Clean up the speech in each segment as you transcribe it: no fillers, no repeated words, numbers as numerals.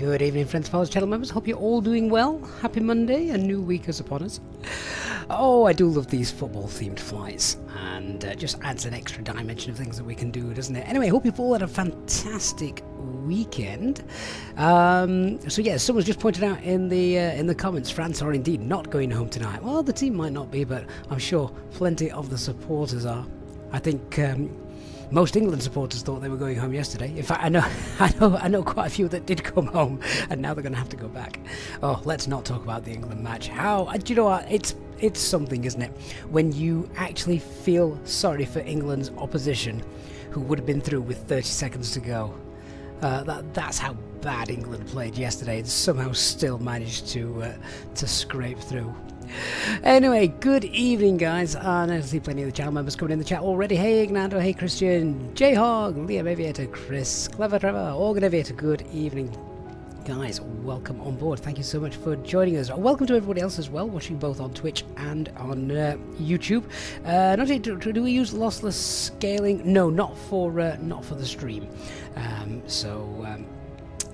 Good evening, friends, fellows, channel members. Hope you're all doing well. Happy Monday, a new week is upon us. Oh, I do love these football-themed flights, and just adds an extra dimension of things that we can do, doesn't it? Anyway, hope you've all had a fantastic weekend. So yeah, someone's just pointed out in the comments, France are indeed not going home tonight. Well, the team might not be, but I'm sure plenty of the supporters are. I think most England supporters thought they were going home yesterday. In fact, I know quite a few that did come home, and now they're going to have to go back. Oh, let's not talk about the England match. How? Do you know what? It's something, isn't it? When you actually feel sorry for England's opposition, who would have been through with 30 seconds to go. That's how bad England played yesterday, and somehow still managed to scrape through. Anyway, good evening, guys. I see plenty of the channel members coming in the chat already. Hey, Ignando, hey, Christian, J-Hog, Liam Aviator, Chris, Clever Trevor, Organ Aviator, good evening. Guys, welcome on board. Thank you so much for joining us. Welcome to everybody else as well, watching both on Twitch and on YouTube. Do we use lossless scaling? No, not for the stream.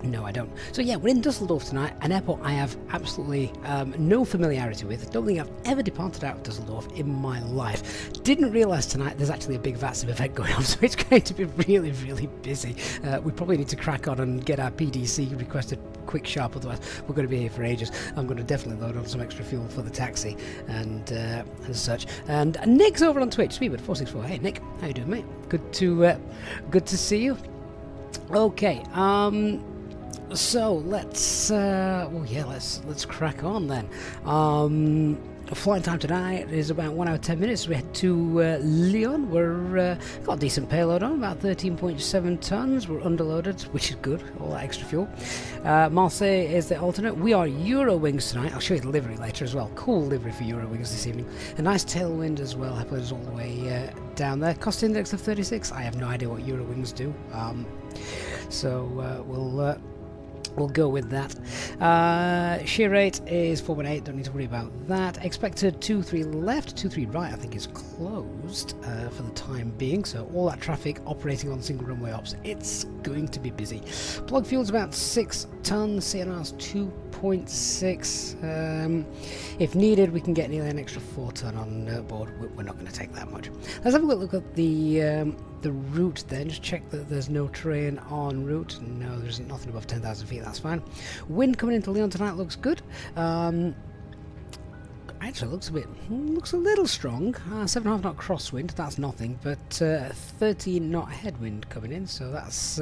No, I don't. So yeah, we're in Düsseldorf tonight, an airport I have absolutely no familiarity with. Don't think I've ever departed out of Düsseldorf in my life. Didn't realise tonight there's actually a big VATSIM event going on, so it's going to be really, really busy. We probably need to crack on and get our PDC requested quick sharp, otherwise we're going to be here for ages. I'm going to definitely load on some extra fuel for the taxi and such. And Nick's over on Twitch, Speedbird464. Hey Nick, how you doing, mate? Good to see you. Okay, so let's let's crack on then. Flight time tonight is about 1 hour 10 minutes. We head to Lyon. We're got a decent payload on, about 13.7 tons. We're underloaded, which is good. All that extra fuel. Marseille is the alternate. We are Eurowings tonight. I'll show you the livery later as well. Cool livery for Eurowings this evening. A nice tailwind as well. Helping us all the way down there. Cost index of 36. I have no idea what Eurowings do. We'll go with that. Shear rate is 418, don't need to worry about that. Expected 23 left, 23 right I think is closed for the time being, so all that traffic operating on single runway ops, it's going to be busy. Plug fuel's about 6 tons, CNR's 2.6. If needed we can get nearly an extra 4 ton on board. We're not going to take that much. Let's have a quick look at the route then, just check that there's no train en route. No, there's nothing above 10,000 feet, that's fine. Wind coming into Lyon tonight looks good. Actually looks a little strong. 7.5 knot crosswind, that's nothing, but 13 knot headwind coming in, so that's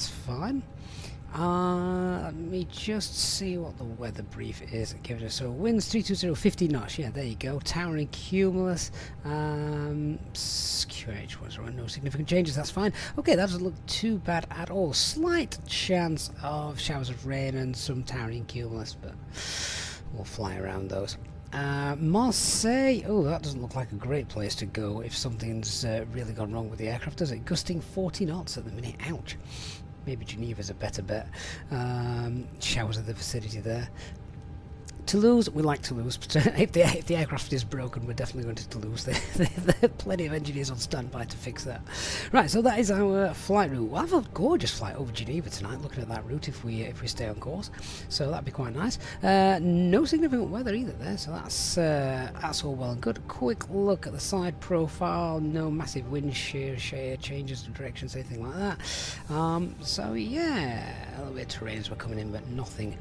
fine. Let me just see what the weather brief is giving us. So winds 320, 50 knots. Yeah, there you go. Towering cumulus. QH was around, no significant changes. That's fine. Okay, that doesn't look too bad at all. Slight chance of showers of rain and some towering cumulus, but we'll fly around those. Marseille, oh, that doesn't look like a great place to go if something's really gone wrong with the aircraft, does it? Gusting 40 knots at the minute. Ouch. Maybe Geneva's a better bet. Showers of the vicinity there. Toulouse, we like Toulouse, but if the aircraft is broken, we're definitely going to Toulouse. There are plenty of engineers on standby to fix that. Right, so that is our flight route. We'll have a gorgeous flight over Geneva tonight, looking at that route if we stay on course. So that'd be quite nice. No significant weather either there, so that's all well and good. Quick look at the side profile. No massive wind shear changes of directions, anything like that. So yeah, a little bit of terrain as we're coming in, but nothing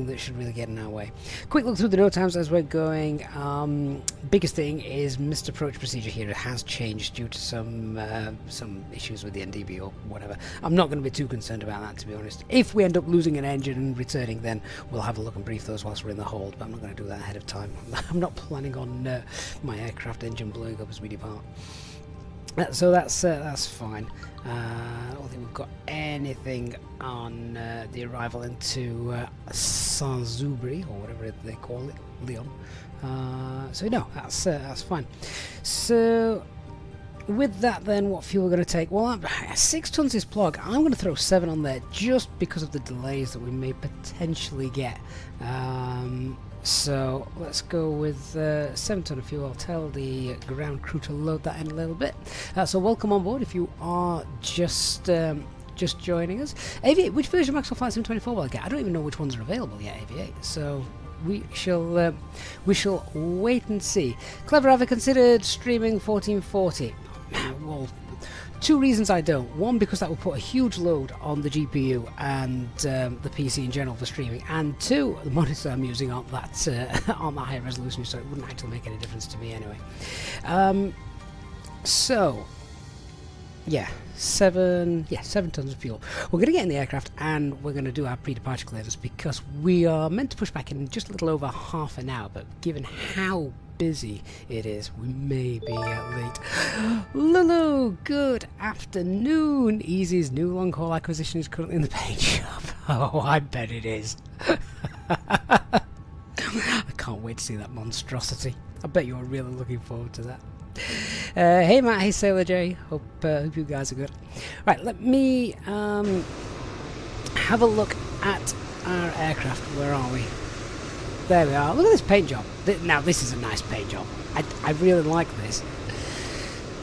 that should really get in our way. Quick look through the note times as we're going. Biggest thing is missed approach procedure here. It has changed due to some issues with the NDB or whatever. I'm not going to be too concerned about that, to be honest. If we end up losing an engine and returning, then we'll have a look and brief those whilst we're in the hold, but I'm not going to do that ahead of time. I'm not planning on my aircraft engine blowing up as we depart. So that's fine. I don't think we've got anything on the arrival into Saint-Zubri, or whatever they call it, Lyon. So no, that's fine. So with that then, what fuel we're going to take? Well, 6 tons is plug. I'm going to throw 7 on there just because of the delays that we may potentially get. So let's go with 7 ton of fuel. I'll tell the ground crew to load that in a little bit. So welcome on board if you are just just joining us. Aviate, which version of Maxwell Flight Sim 24 will I get? I don't even know which ones are available yet, Aviate. So we shall wait and see. Clever, have I considered streaming 1440? Well, two reasons I don't. One, because that would put a huge load on the GPU and the PC in general for streaming. And two, the monitor I'm using aren't that on that high resolution, so it wouldn't actually make any difference to me anyway. So yeah, 7 tons of fuel. We're going to get in the aircraft and we're going to do our pre-departure clearance because we are meant to push back in just a little over half an hour, but given how busy it is, we may be late. Lulu, good afternoon. Easy's new long-haul acquisition is currently in the paint shop. Oh, I bet it is. I can't wait to see that monstrosity. I bet you're really looking forward to that. Hey Matt, hey Sailor J, hope you guys are good. Right, let me have a look at our aircraft. Where are we? There we are. Look at this paint job. Now this is a nice paint job. I really like this.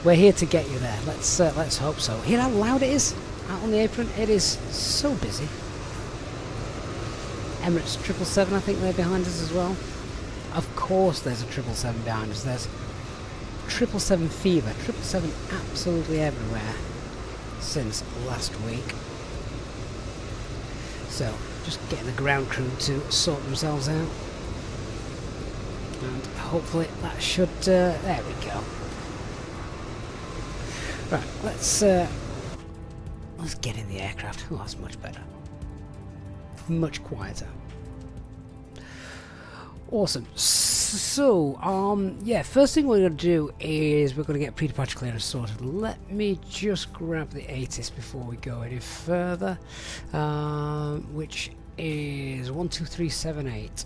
We're here to get you there. Let's hope so. Hear how loud it is out on the apron? It is so busy. Emirates 777, I think they're behind us as well. Of course there's a 777 behind us. There's 777 fever, 777 absolutely everywhere since last week. So, just getting the ground crew to sort themselves out. And hopefully that should, there we go. Right, let's get in the aircraft. Oh, that's much better. Much quieter. Awesome. So, yeah, first thing we're going to do is we're going to get pre-departure clearance sorted. Let me just grab the ATIS before we go any further, which is 12378.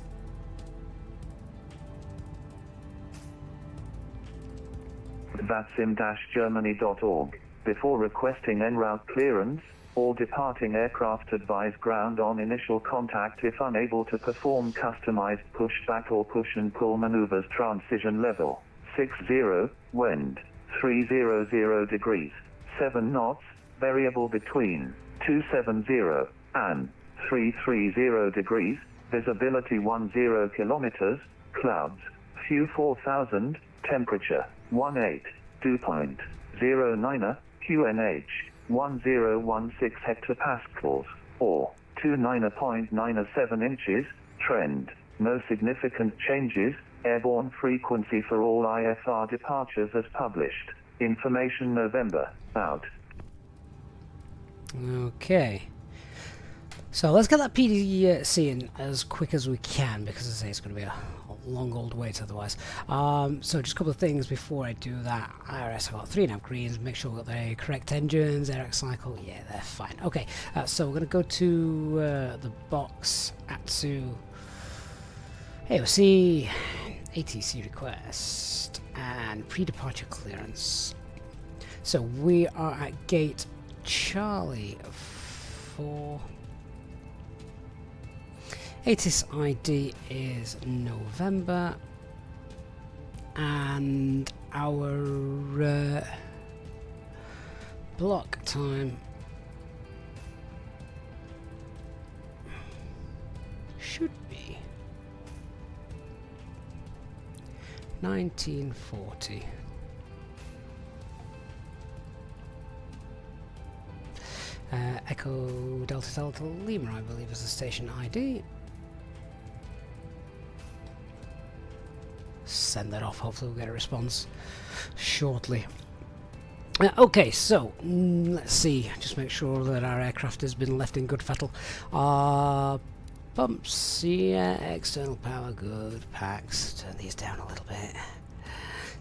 VATSIM-Germany.org. Before requesting en route clearance, all departing aircraft advise ground on initial contact if unable to perform customized pushback or push and pull maneuvers. Transition level 60, wind 300 degrees, 7 knots, variable between 270 and 330 degrees, visibility 10 kilometers, clouds, few 4000, temperature 18, dew point 09, QNH 1016 hectopascals, or 29.97 inches, trend, no significant changes, airborne frequency for all IFR departures as published, information November, out. Okay. So let's get that PDC in as quick as we can, because as I say, it's going to be a long old wait otherwise. So just a couple of things before I do that. IRS, I've got 3.5 greens, make sure we've got the correct engines, air cycle, yeah, they're fine. Okay, so we're going to go to the box, ATSU, AOC, ATC request, and pre-departure clearance. So we are at gate Charlie for... ATIS ID is November, and our block time should be 1940. Echo Delta Delta Lima, I believe, is the station ID. Send that off, hopefully we'll get a response shortly. Okay, so let's see, just make sure that our aircraft has been left in good fettle. Pumps, yeah, external power, good. Packs, turn these down a little bit.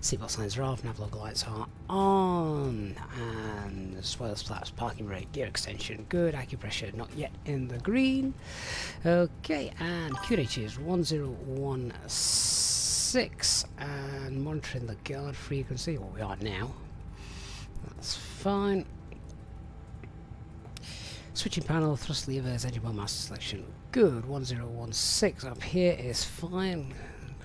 Seatbelt signs are off, navlog lights are on, and spoilers, flaps, parking brake, gear extension, good. Acupressure not yet in the green. Okay, and QNH is 1016, and monitoring the guard frequency, well, we are now. That's fine. Switching panel, thrust levers, engine mode master selection, good. 1016 up here is fine.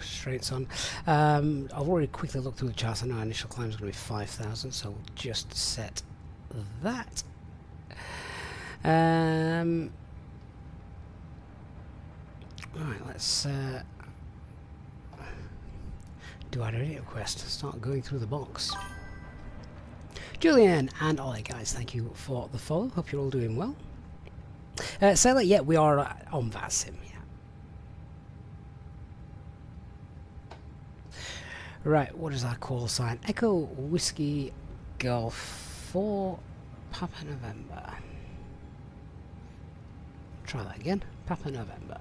Straights on. I've already quickly looked through the charts. I know our initial climb is going to be 5,000, so we'll just set that. Right, let's do our radio request. Start going through the box. Julian and Ollie, guys, thank you for the follow. Hope you're all doing well. Sailor, yeah, we are on VATSIM, yeah. Right, what is our call sign? Echo Whiskey Golf 4 Papa November. Try that again. Papa November.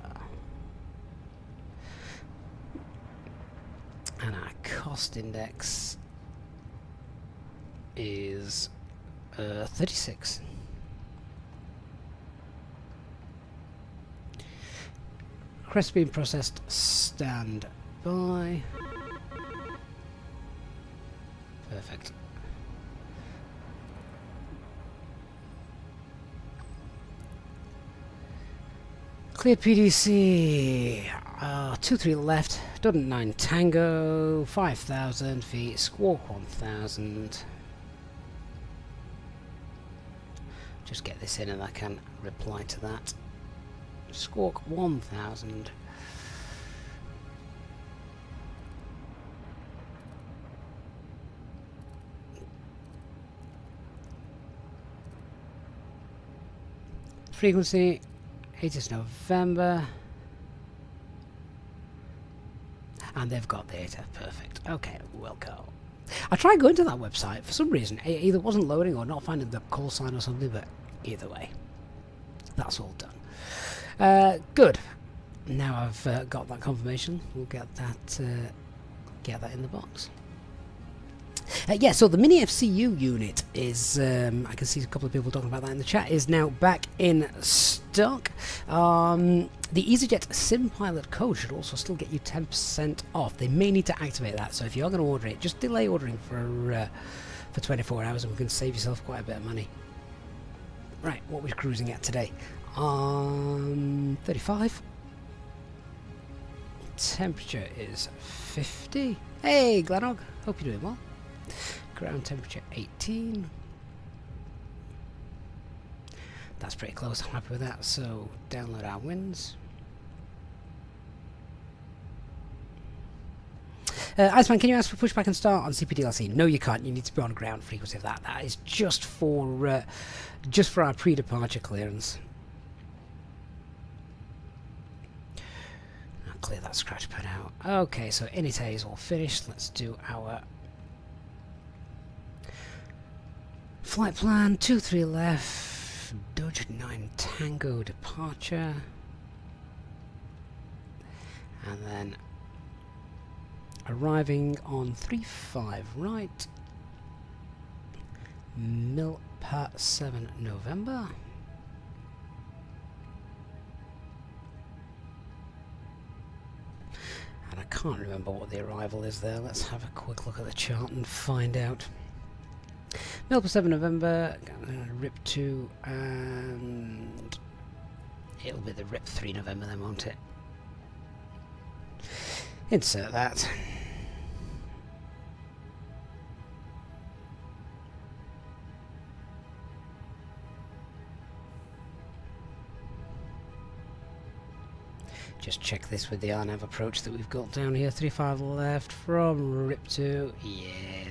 And our cost index is 36. Request being processed. Stand by. Perfect. Clear PDC. 23 left. Dudden 9 Tango. 5,000 feet. Squawk 1,000. Just get this in and I can reply to that. Squawk 1,000. Frequency 8th November. And they've got data. Perfect. Okay, we'll go. I tried going to that website. For some reason, it either wasn't loading or not finding the call sign or something, but either way, that's all done. Good. Now I've got that confirmation. We'll get that in the box. Yeah, so the Mini FCU unit is, I can see a couple of people talking about that in the chat, is now back in stock. The EasyJet Sim Pilot code should also still get you 10% off. They may need to activate that, so if you're going to order it, just delay ordering for 24 hours and we can save yourself quite a bit of money. Right, what we're cruising at today? 35. Temperature is 50. Hey, Glenog, hope you're doing well. Ground temperature 18. That's pretty close. I'm happy with that. So download our wins. Iceman, can you ask for pushback and start on CPDLC? No, you can't. You need to be on ground frequency of that. That is just for our pre-departure clearance. I'll clear that scratch pad out. Okay, so init is all finished. Let's do our flight plan. 23 left. Dodge 9 Tango departure. And then arriving on 35 right. Milpa 7 November. And I can't remember what the arrival is there. Let's have a quick look at the chart and find out. Milpa 7 November, RIP 2, and it'll be the RIP 3 November then, won't it? Insert that. Just check this with the RNAV approach that we've got down here. 35 left from RIP 2. Yeah,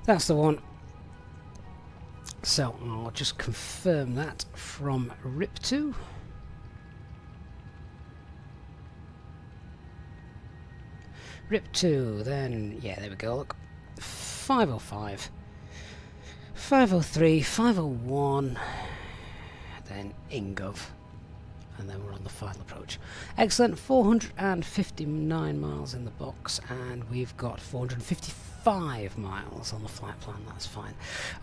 that's the one. So I'll just confirm that from RIP 2. RIP 2, then, yeah, there we go, look. 505, 503, 501, then INGOV, and then we're on the final approach. Excellent, 459 miles in the box, and we've got 455 miles on the flight plan, that's fine.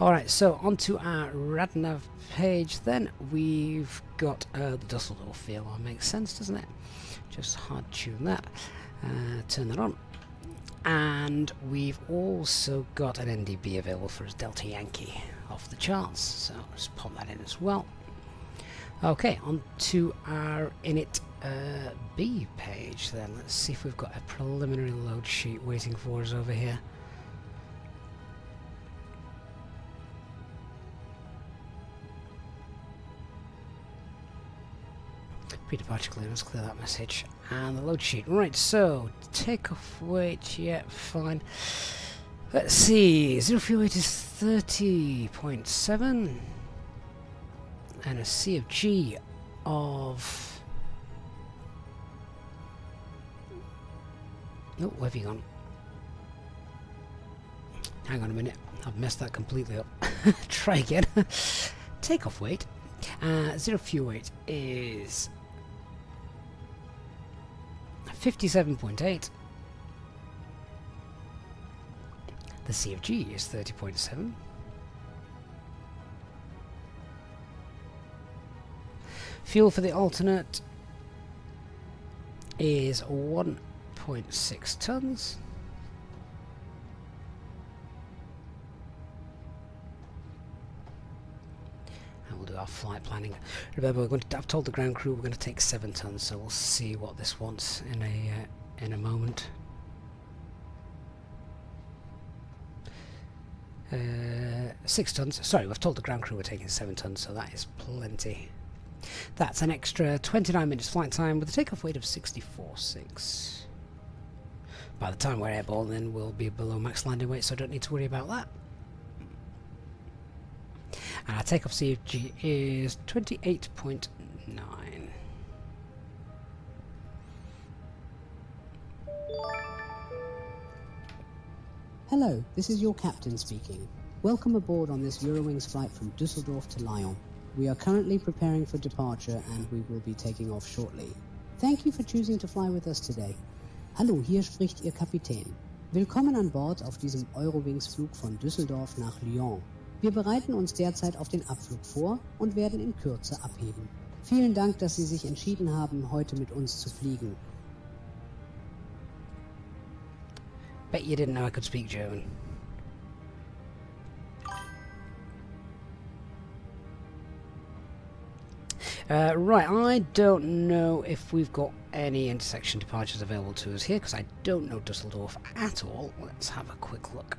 Alright, so onto our RadNav page then. We've got the Düsseldorf VLR, makes sense, doesn't it? Just hard tune that. Turn that on, and we've also got an NDB available for us, Delta Yankee, off the charts, so just pop that in as well. Okay, on to our init B page then. Let's see if we've got a preliminary load sheet waiting for us over here. Pre-departure clearance, clear that message. And the load sheet. Right, so takeoff weight, yeah, fine. Let's see, zero fuel weight is 30.7 and a CFG of... Oh, where have you gone? Hang on a minute, I've messed that completely up. Try again. Takeoff weight, zero fuel weight is 57.8. The CFG is 30.7. Fuel for the alternate is 1.6 tons. And we'll do our flight planning. Remember, I've told the ground crew we're going to take 7 tons, so we'll see what this wants in a moment. 6 tons. Sorry, we've told the ground crew we're taking 7 tons, so that is plenty. That's an extra 29 minutes flight time with a takeoff weight of 64.6. By the time we're airborne, then we'll be below max landing weight, so I don't need to worry about that. And our takeoff CFG is 28.9. Hello, this is your captain speaking. Welcome aboard on this Eurowings flight from Düsseldorf to Lyon. We are currently preparing for departure and we will be taking off shortly. Thank you for choosing to fly with us today. Hallo, hier spricht Ihr Kapitän. Willkommen an Bord auf diesem Eurowings-Flug von Düsseldorf nach Lyon. Wir bereiten uns derzeit auf den Abflug vor und werden in Kürze abheben. Vielen Dank, dass Sie sich entschieden haben, heute mit uns zu fliegen. Bet you didn't know I could speak German. Right, I don't know if we've got any intersection departures available to us here, because I don't know Düsseldorf at all. Let's have a quick look.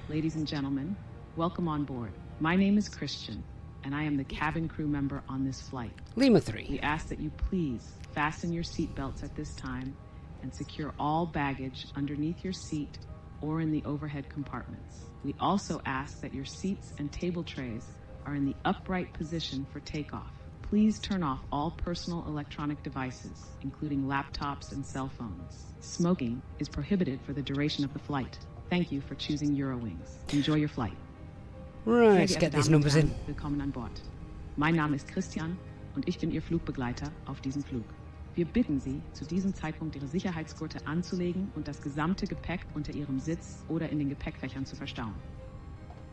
Ladies and gentlemen, welcome on board. My name is Christian, and I am the cabin crew member on this flight. Lima 3. We ask that you please fasten your seatbelts at this time and secure all baggage underneath your seat or in the overhead compartments. We also ask that your seats and table trays are in the upright position for takeoff. Please turn off all personal electronic devices, including laptops and cell phones. Smoking is prohibited for the duration of the flight. Thank you for choosing Eurowings. Enjoy your flight. Right, let's get these numbers in. Willkommen an Bord. Mein Name ist Christian und ich bin Ihr Flugbegleiter auf diesem Flug. Wir bitten Sie, zu diesem Zeitpunkt Ihre Sicherheitsgurte anzulegen und das gesamte Gepäck unter Ihrem Sitz oder in den Gepäckfächern zu verstauen.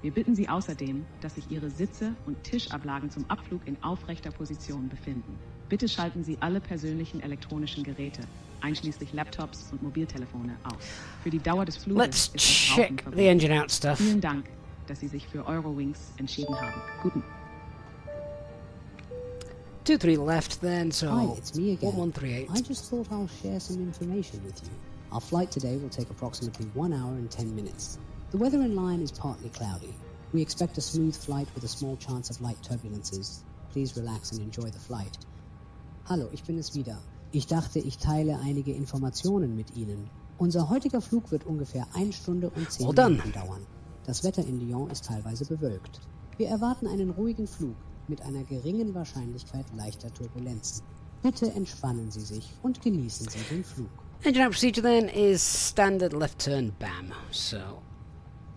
Wir bitten Sie außerdem, dass sich Ihre Sitze und Tischablagen zum Abflug in aufrechter Position befinden. Bitte schalten Sie alle persönlichen elektronischen Geräte, einschließlich Laptops und Mobiltelefone, aus. Für die Dauer des Fluges Let's ist das check Rauchen the verboten. engine out stuff. Vielen Dank, dass Sie sich für Eurowings entschieden haben. Guten 23 left then, so Hi, it's me again. 1138. I just thought I'll share some information with you. Our flight today will take approximately 1 hour and 10 minutes. The weather in Lyon is partly cloudy. We expect a smooth flight with a small chance of light turbulences. Please relax and enjoy the flight. Hallo, ich bin es wieder. Ich dachte, ich teile einige Informationen mit Ihnen. Unser heutiger Flug wird ungefähr 1 Stunde und 10 Minuten dauern. Das Wetter in Lyon ist teilweise bewölkt. Wir erwarten einen ruhigen Flug mit einer geringen Wahrscheinlichkeit leichter Turbulenzen. Bitte entspannen Sie sich und genießen Sie den Flug. Engine out procedure then is standard left turn BAM. So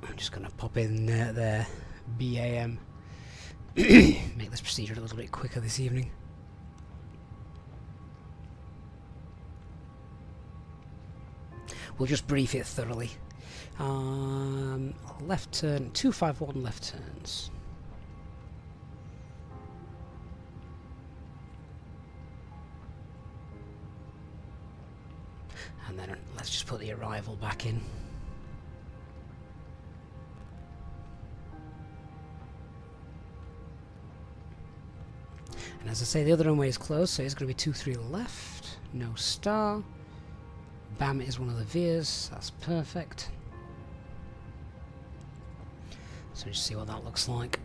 I'm just going to pop in there BAM. Make this procedure a little bit quicker this evening. We'll just brief it thoroughly. Left turn, 251 left turns. And then let's just put the arrival back in. And as I say, the other runway is closed, so it's going to be 23 left, no star. BAM is one of the veers, that's perfect. So just see what that looks like.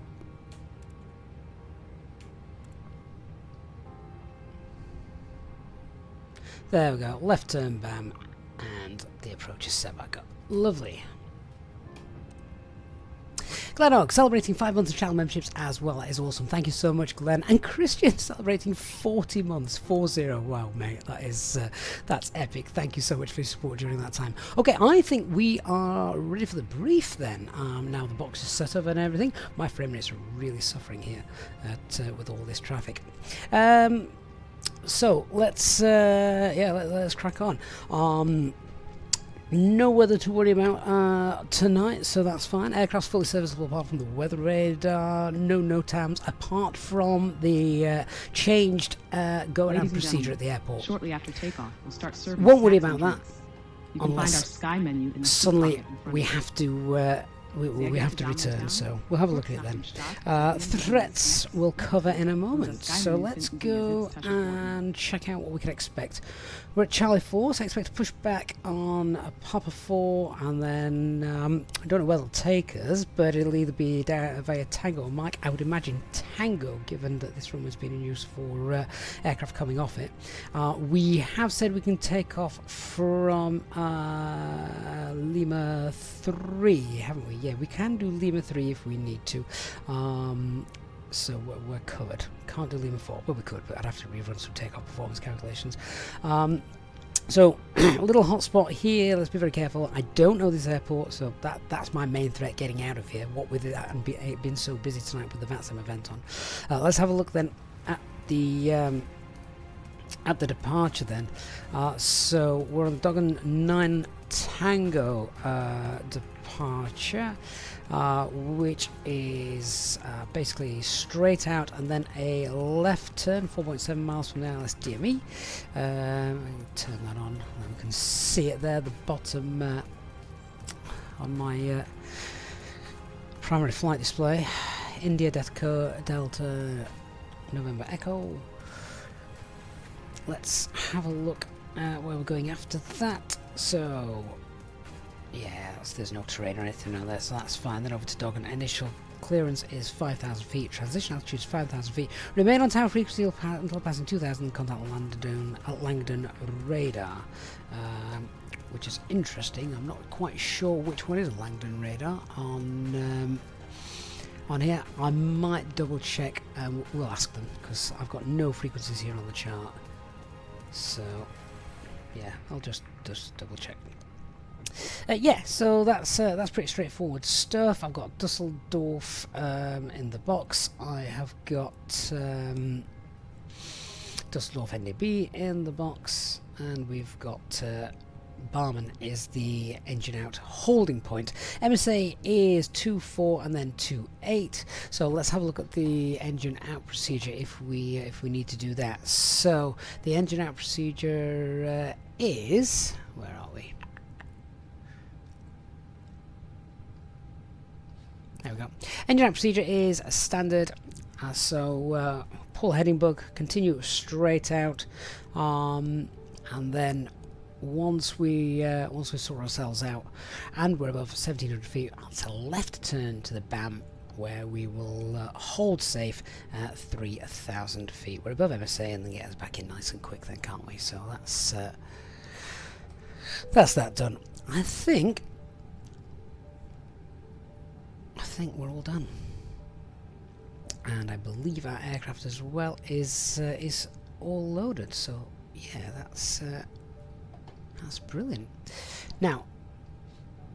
There we go. Left turn, bam, and the approach is set back up. Lovely. Glenn Ogg celebrating 5 months of channel memberships as well. That is awesome. Thank you so much, Glenn. And Christian celebrating 40 months. 40. Wow, mate. That is that's epic. Thank you so much for your support during that time. Okay, I think we are ready for the brief then. Now the box is set up and everything. My frame rates are really suffering here with all this traffic. So let's let's crack on. No weather to worry about tonight, so that's fine. Aircraft's fully serviceable apart from the weather radar. No NOTAMs apart from the changed go-around procedure at the airport. Shortly after takeoff, we'll start serving. Won't worry about that. You can find our Sky menu in the suddenly we have to we have to return, so we'll have a look at it then. Threats we'll cover in a moment, so let's go and check out what we can expect. We're at Charlie 4, so I expect to push back on a Papa 4, and then I don't know where it'll take us, but it'll either be down via Tango or Mike. I would imagine Tango, given that this runway has been in use for aircraft coming off it. We have said we can take off from Lima 3, haven't we? Yeah, we can do Lima 3 if we need to. So we're covered. Can't do Lima 4, but we could, but I'd have to rerun some takeoff performance calculations. So a little hotspot here, let's be very careful. I don't know this airport, so that's my main threat, getting out of here, what with it and it being so busy tonight with the VATSIM event on. Let's have a look then at the departure then. So we're on the Dogon 9 Tango departure, which is basically straight out and then a left turn, 4.7 miles from the ILS DME. Turn that on, and we can see it there, the bottom on my primary flight display. India Delta November Echo. Let's have a look at where we're going after that. So yeah, there's no terrain or anything on there, so that's fine. Then over to Dogon. Initial clearance is 5,000 feet. Transition altitude is 5,000 feet. Remain on tower frequency until passing 2,000 and contact Langdon radar, which is interesting. I'm not quite sure which one is Langdon radar on here. I might double check. We'll ask them because I've got no frequencies here on the chart. So yeah, I'll just double check. Yeah, so that's pretty straightforward stuff. I've got Düsseldorf in the box. I have got Düsseldorf NDB in the box, and we've got Barman is the engine out holding point. MSA is 2.4 and then 2.8. So let's have a look at the engine out procedure if we need to do that. So the engine out procedure is, where are we? There we go. Engine out procedure is standard. So pull heading bug, continue straight out, and then once we sort ourselves out and we're above 1,700 feet, it's a left turn to the BAM where we will hold safe at 3,000 feet. We're above MSA and then get us back in nice and quick then, can't we? So that's that done. I think we're all done, and I believe our aircraft as well is all loaded. So yeah, that's brilliant. Now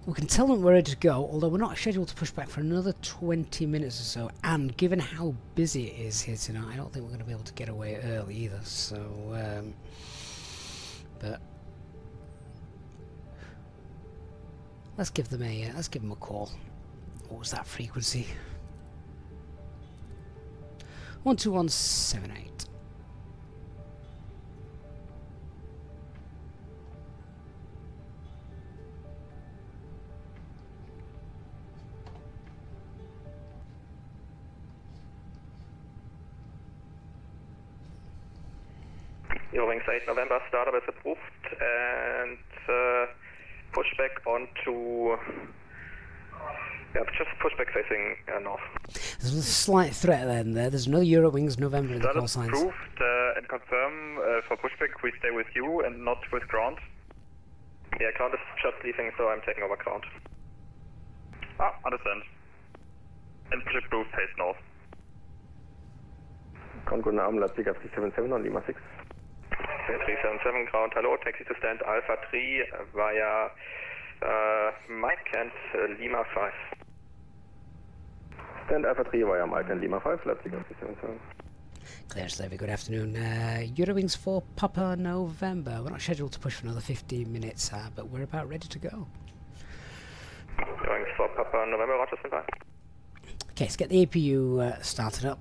we can tell them we're ready to go, although we're not scheduled to push back for another 20 minutes or so, and given how busy it is here tonight, I don't think we're going to be able to get away early either. So but let's give them a call. What was that frequency? 12178. Eurowings 8 November startup is approved, and pushback onto Yeah, just pushback facing north. There's a slight threat then there. There's no Eurowings November in the call signs. Approved and confirm for pushback we stay with you and not with ground. Yeah, ground is just leaving, so I'm taking over ground. Understand. And pushback approved, pace north. Ground, guten Abend, Leipzig F377 on Lima 6. 377 ground, hello, taxi to stand Alpha 3 via Mike and Lima 5. Stand Alpha 3 via Mike and Lima 5, Leipzig F377. Clear Slavic, good afternoon. Eurowings for Papa November. We're not scheduled to push for another 15 minutes, but we're about ready to go. Eurowings for Papa November, Roger, stand by. Okay, let's get the APU started up.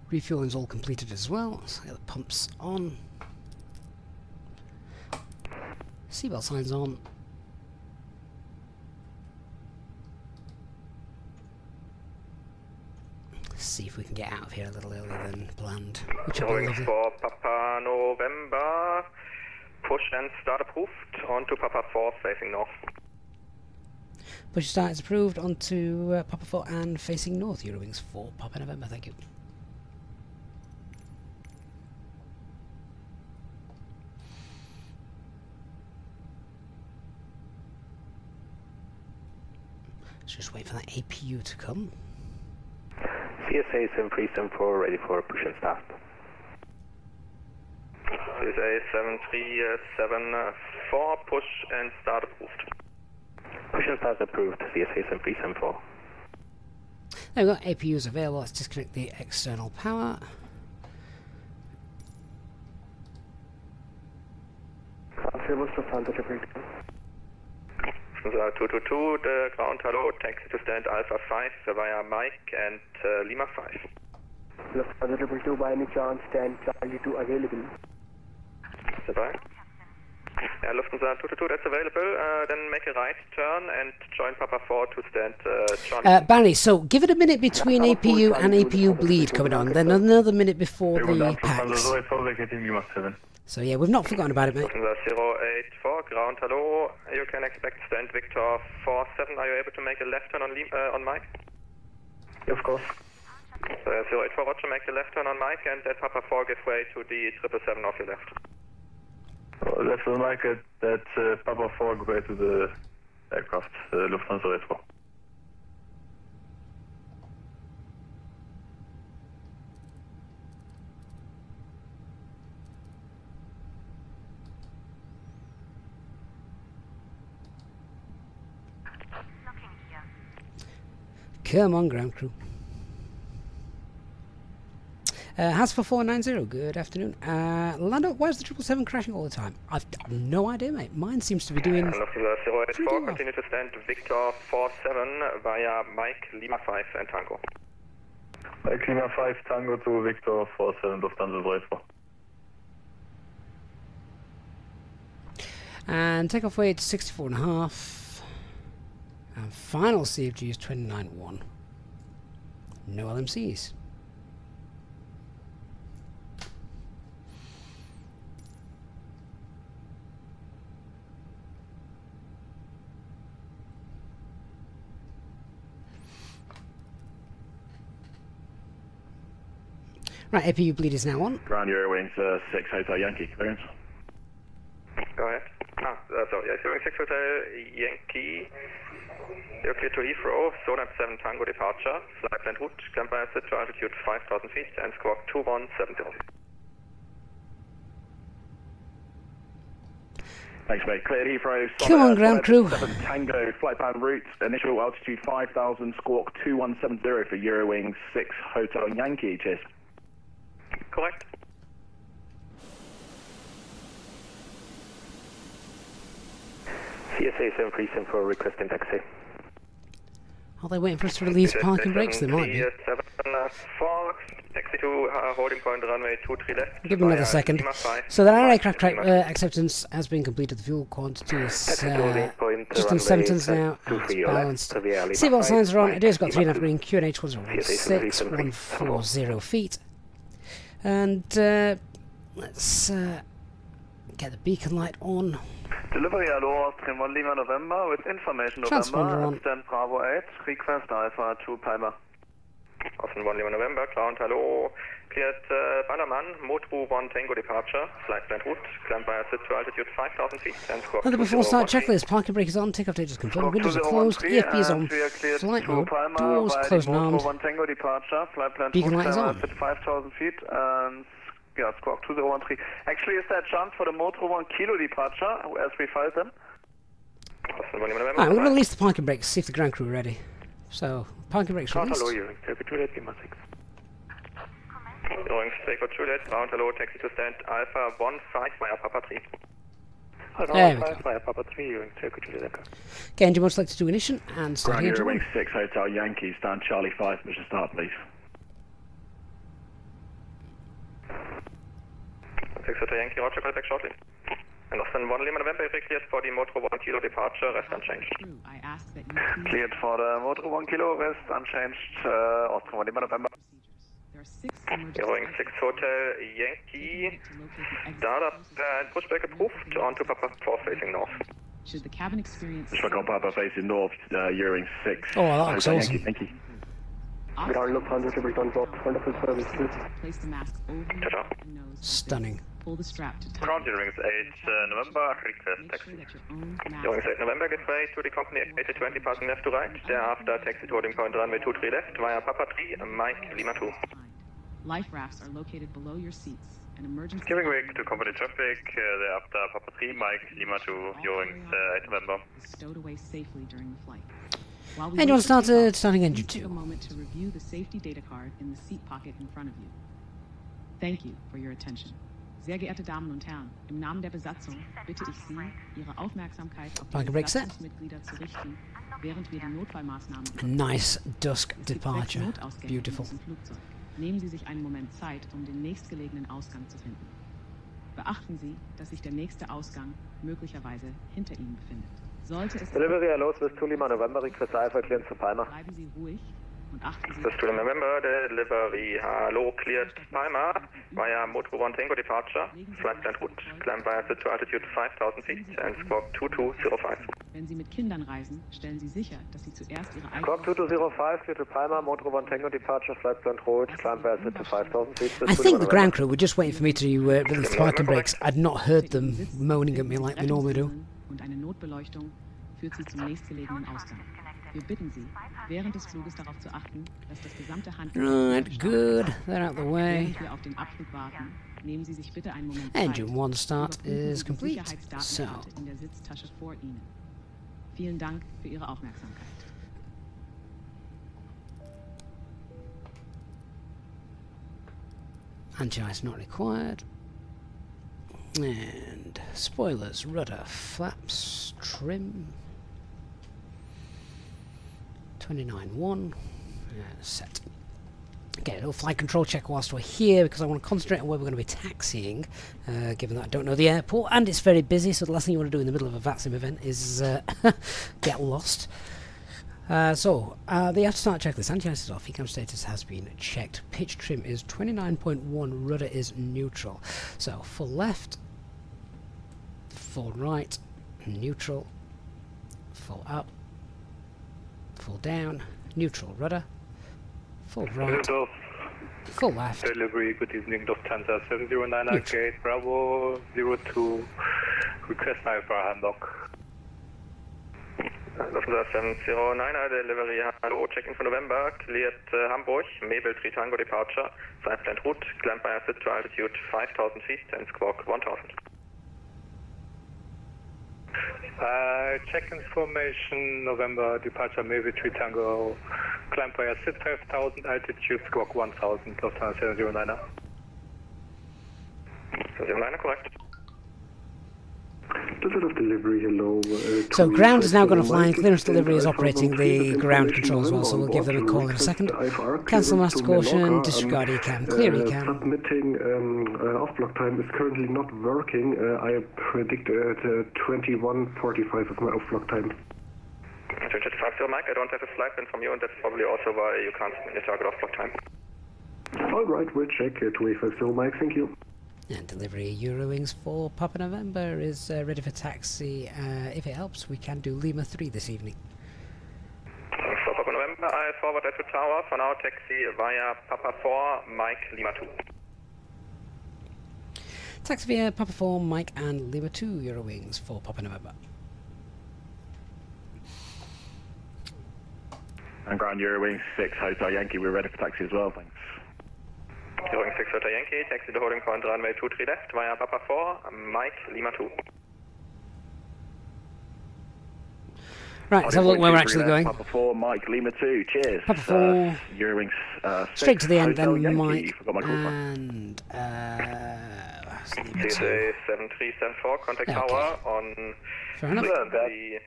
Refueling's all completed as well, so get the pumps on. Seatbelt signs on. Let's see if we can get out of here a little earlier than planned. Which would be Eurowings lovely. for Papa November, push and start approved, on to Papa 4 facing north. Push start is approved onto Papa 4 and facing north. Eurowings for Papa November, thank you. Let's just wait for that APU to come. CSA 7374 ready for push and start. CSA 7374, push and start approved. Push and start approved, CSA 7374. There we go, APUs available. Let's disconnect the external power. Lufthansa 222, the ground, hello, taxi to stand Alpha 5 via Mike and Lima 5. Lufthansa 222, by any chance stand Charlie 2 available? Goodbye. Yeah, Lufthansa 222, that's available. Then make a right turn and join Papa 4 to stand Charlie. Barry, so give it a minute between APU and APU bleed coming on, then another minute before the packs. So yeah, we've not forgotten about it, mate. Lufthansa 084, ground, hello. You can expect stand Victor 47. Are you able to make a left turn on Mike? Of course. So 084, Roger, make a left turn on Mike and let Papa 4 give way to the 777 off your left. Left on Mike at Papa 4 go way to the aircraft, Lufthansa 084. Come on, ground crew. Has for 490, good afternoon. Lando, why is the 777 crashing all the time? I've no idea, mate. Mine seems to be doing... Lufthansa 084, well. continue to stand Victor 47 via Mike, Lima 5 and Tango. Mike Lima 5, Tango to Victor 47, Lufthansa 084. And takeoff weight 64.5. And final CFG is 29.1. No LMCs. Right, APU bleed is now on. Ground Eurowings 6 Hotel Yankee, clearance. Go ahead. Sorry, yes, Eurowings 6 Hotel Yankee. You're clear to Heathrow, Sonam 7 Tango departure, flight plan route, climb by to altitude 5,000 feet and squawk 2170. Thanks, mate. Cleared Heathrow. Come on, ground crew. 7 Tango, flight plan route, initial altitude 5,000, squawk 2170 for Eurowings 6 Hotel Yankee. Cheers. Correct. CSA 7374 requesting taxi. Are they waiting for us to release parking brakes? They might be. 774, taxi to holding point runway 23 left. Give them another second. So that our aircraft acceptance has been completed. The fuel quantity is just in 7 tons now. It's balanced. Seatbelt signs are on. It has got 3.5 green. QNH 106, 140 feet. And let's get the beacon light on. Delivery hello, Austrian 1 Lima November with information Transponder on. Stand Bravo 8, request Alpha to Palma. Austrian 1 Lima November, ground hello. Cleared Bannerman, Motru 1 Tango departure, flight plan route, climb by ascent to altitude 5,000 feet and squawk Now the before start checklist, parking brake is on, takeoff date is confirmed, windows are closed, EFB is on, flight mode, doors closed and armed, 1 Tango departure, flight plan beacon light is route, on. at 5,000 feet and yeah, squawk 2013. Actually, is there a chance for the Motru 1 Kilo departure as we filed them? Austrian 1 Lima November. Alright, we're going to release the parking brakes, see if the ground crew are ready. So, parking brakes released. Hello, Eurowings, Take Juliet, Lima 6. Eurowings, Take Juliet, ground hello, taxi to stand Alpha 15 via Papa 3. There we go. Via Papa 3, Eurowings, Take Juliet. Okay, engine mode selected to ignition and start Ground engine Eurowings 1. 6 Hotel Yankee, stand Charlie 5, mission start please. 6 Hotel Yankee, Roger, call back shortly. And Austrian 1 Lima November, cleared for the Motru 1 Kilo departure, rest unchanged. Crew, I ask that you please Cleared for the Motru 1 Kilo, rest unchanged, Austrian 1 Lima November. procedures. There are 6 emergency Eurowings 6 Hotel Yankee, startup and pushback approved onto Papa 4 facing north. Should the cabin experience Pushback on Papa facing north, Eurowings 6. Oh, that looks Hotel awesome. Yankee, thank you. Ground Lufthansa triple on board. Wonderful service, please. place the mask over your Ta-ta. mouth and nose. Stunning. Pull the strap to tighten. Ground Eurowings 8 November, request Make taxi. sure that your own mask Eurowings 8 November, get ready to the company A320 passing left to right. Thereafter, taxi to holding point runway 23 left via Papa 3, Mike Lima 2. Life rafts are located below your seats. An emergency Giving wake to company traffic, thereafter Papa 3, Mike Lima 2, Eurowings 8 November. is stowed away safely during the flight. While we Engine wait for started, takeoff, starting engine please take 2. a moment to review the safety data card in the seat pocket in front of you. Thank you for your attention. Sehr geehrte Damen und Herren, im Namen der Besatzung bitte ich Sie, Ihre Aufmerksamkeit auf die Parking brake set. Besatzungsmitglieder zu richten, während wir die Notfallmaßnahmen Nice dusk Es gibt 6 departure. Notausgänge Beautiful. in diesem Flugzeug. Nehmen Sie sich einen Moment Zeit, um den nächstgelegenen Ausgang zu finden. Beachten Sie, dass sich der nächste Ausgang möglicherweise hinter Ihnen befindet. Sollte es Delivery hello, Swiss 2 Lima November, request Alpha clearance to Palma. bleiben Sie ruhig und achten Sie This to November, delivery, hello, cleared Palma via Motru 1 Tango departure, flight plan route, climb by ascent to altitude 5,000 feet and squawk 2205. Wenn Sie mit Kindern reisen, stellen Sie sicher, dass Sie zuerst Ihre Squawk 2205, clear to Palma, Motru 1 Tango departure, flight plan route, climb by ascent to 5,000 feet. I think the ground crew were just waiting for me to release the parking brakes. I'd not heard them moaning at me like they normally do. Und eine Notbeleuchtung führt Sie zum nächstgelegenen Ausgang. Wir bitten Sie, während des Fluges darauf zu achten, dass das gesamte Handgepäck Right, good. They're out the way. Während wir auf den Abflug warten, nehmen Sie sich bitte einen Moment Engine Zeit. 1 start Überprüfen is Sie die complete. So, Sicherheitsdatenkarte in der Sitztasche vor Ihnen. Vielen Dank für Ihre Aufmerksamkeit. anti-ice not required. And spoilers, rudder, flaps, trim. 29.1. Set. Okay, a little flight control check whilst we're here because I want to concentrate on where we're going to be taxiing, given that I don't know the airport and it's very busy, so the last thing you want to do in the middle of a VATSIM event is get lost. The after-start checklist. Anti-ice is off, ecam status has been checked, pitch trim is 29.1, rudder is neutral. So, full left, full right, neutral, full up, full down, neutral rudder, full right, Düsseldorf, full left, delivery, good evening, Lufthansa 709 Neutral. Gate, Bravo 02, request Alpha Hamburg. Lufthansa 709, delivery, hello, check-in for November, cleared Hamburg, Mabel 3 Tango departure, flight plan route, climb by ascent to altitude 5,000 feet and squawk 1,000. Check information, November, departure Mabel 3 Tango, climb by ascent 5,000, altitude squawk 1,000, Lufthansa 709. 709, correct. Düsseldorf delivery, hello. So ground is now going to fly and clearance delivery is operating the ground control as well, so we'll give them a call in a second. Cancel master caution, disregard ECAM, clear ECAM. Submitting off-block time is currently not working. I predict 21:45 is my off-block time. 250 Mike, I don't have a flight plan from you and that's probably also why you can't submit your target off block time. All right, we'll check 250 Mike, thank you. And delivery Eurowings for Papa November is ready for taxi. If it helps, we can do Lima 3 this evening. For Papa November, I forward that to Tower. For now, taxi via Papa 4, Mike, Lima 2. Taxi via Papa 4, Mike and Lima 2 Eurowings for Papa November. And ground Eurowings 6 Hotel Yankee, we're ready for taxi as well, thanks. Eurowings 6 Hotel Yankee, taxi to holding point runway 23 left via Papa 4, Mike, Lima 2. Right, let's have a look where we're actually going. Papa 4, Mike, Lima 2, cheers. Papa 4. Eurowings 6 Straight to the end Hotel then, Yankee. Mike. Forgot my call sign. And Lima 2. CSA 7374, contact Okay. Tower on Fair enough. the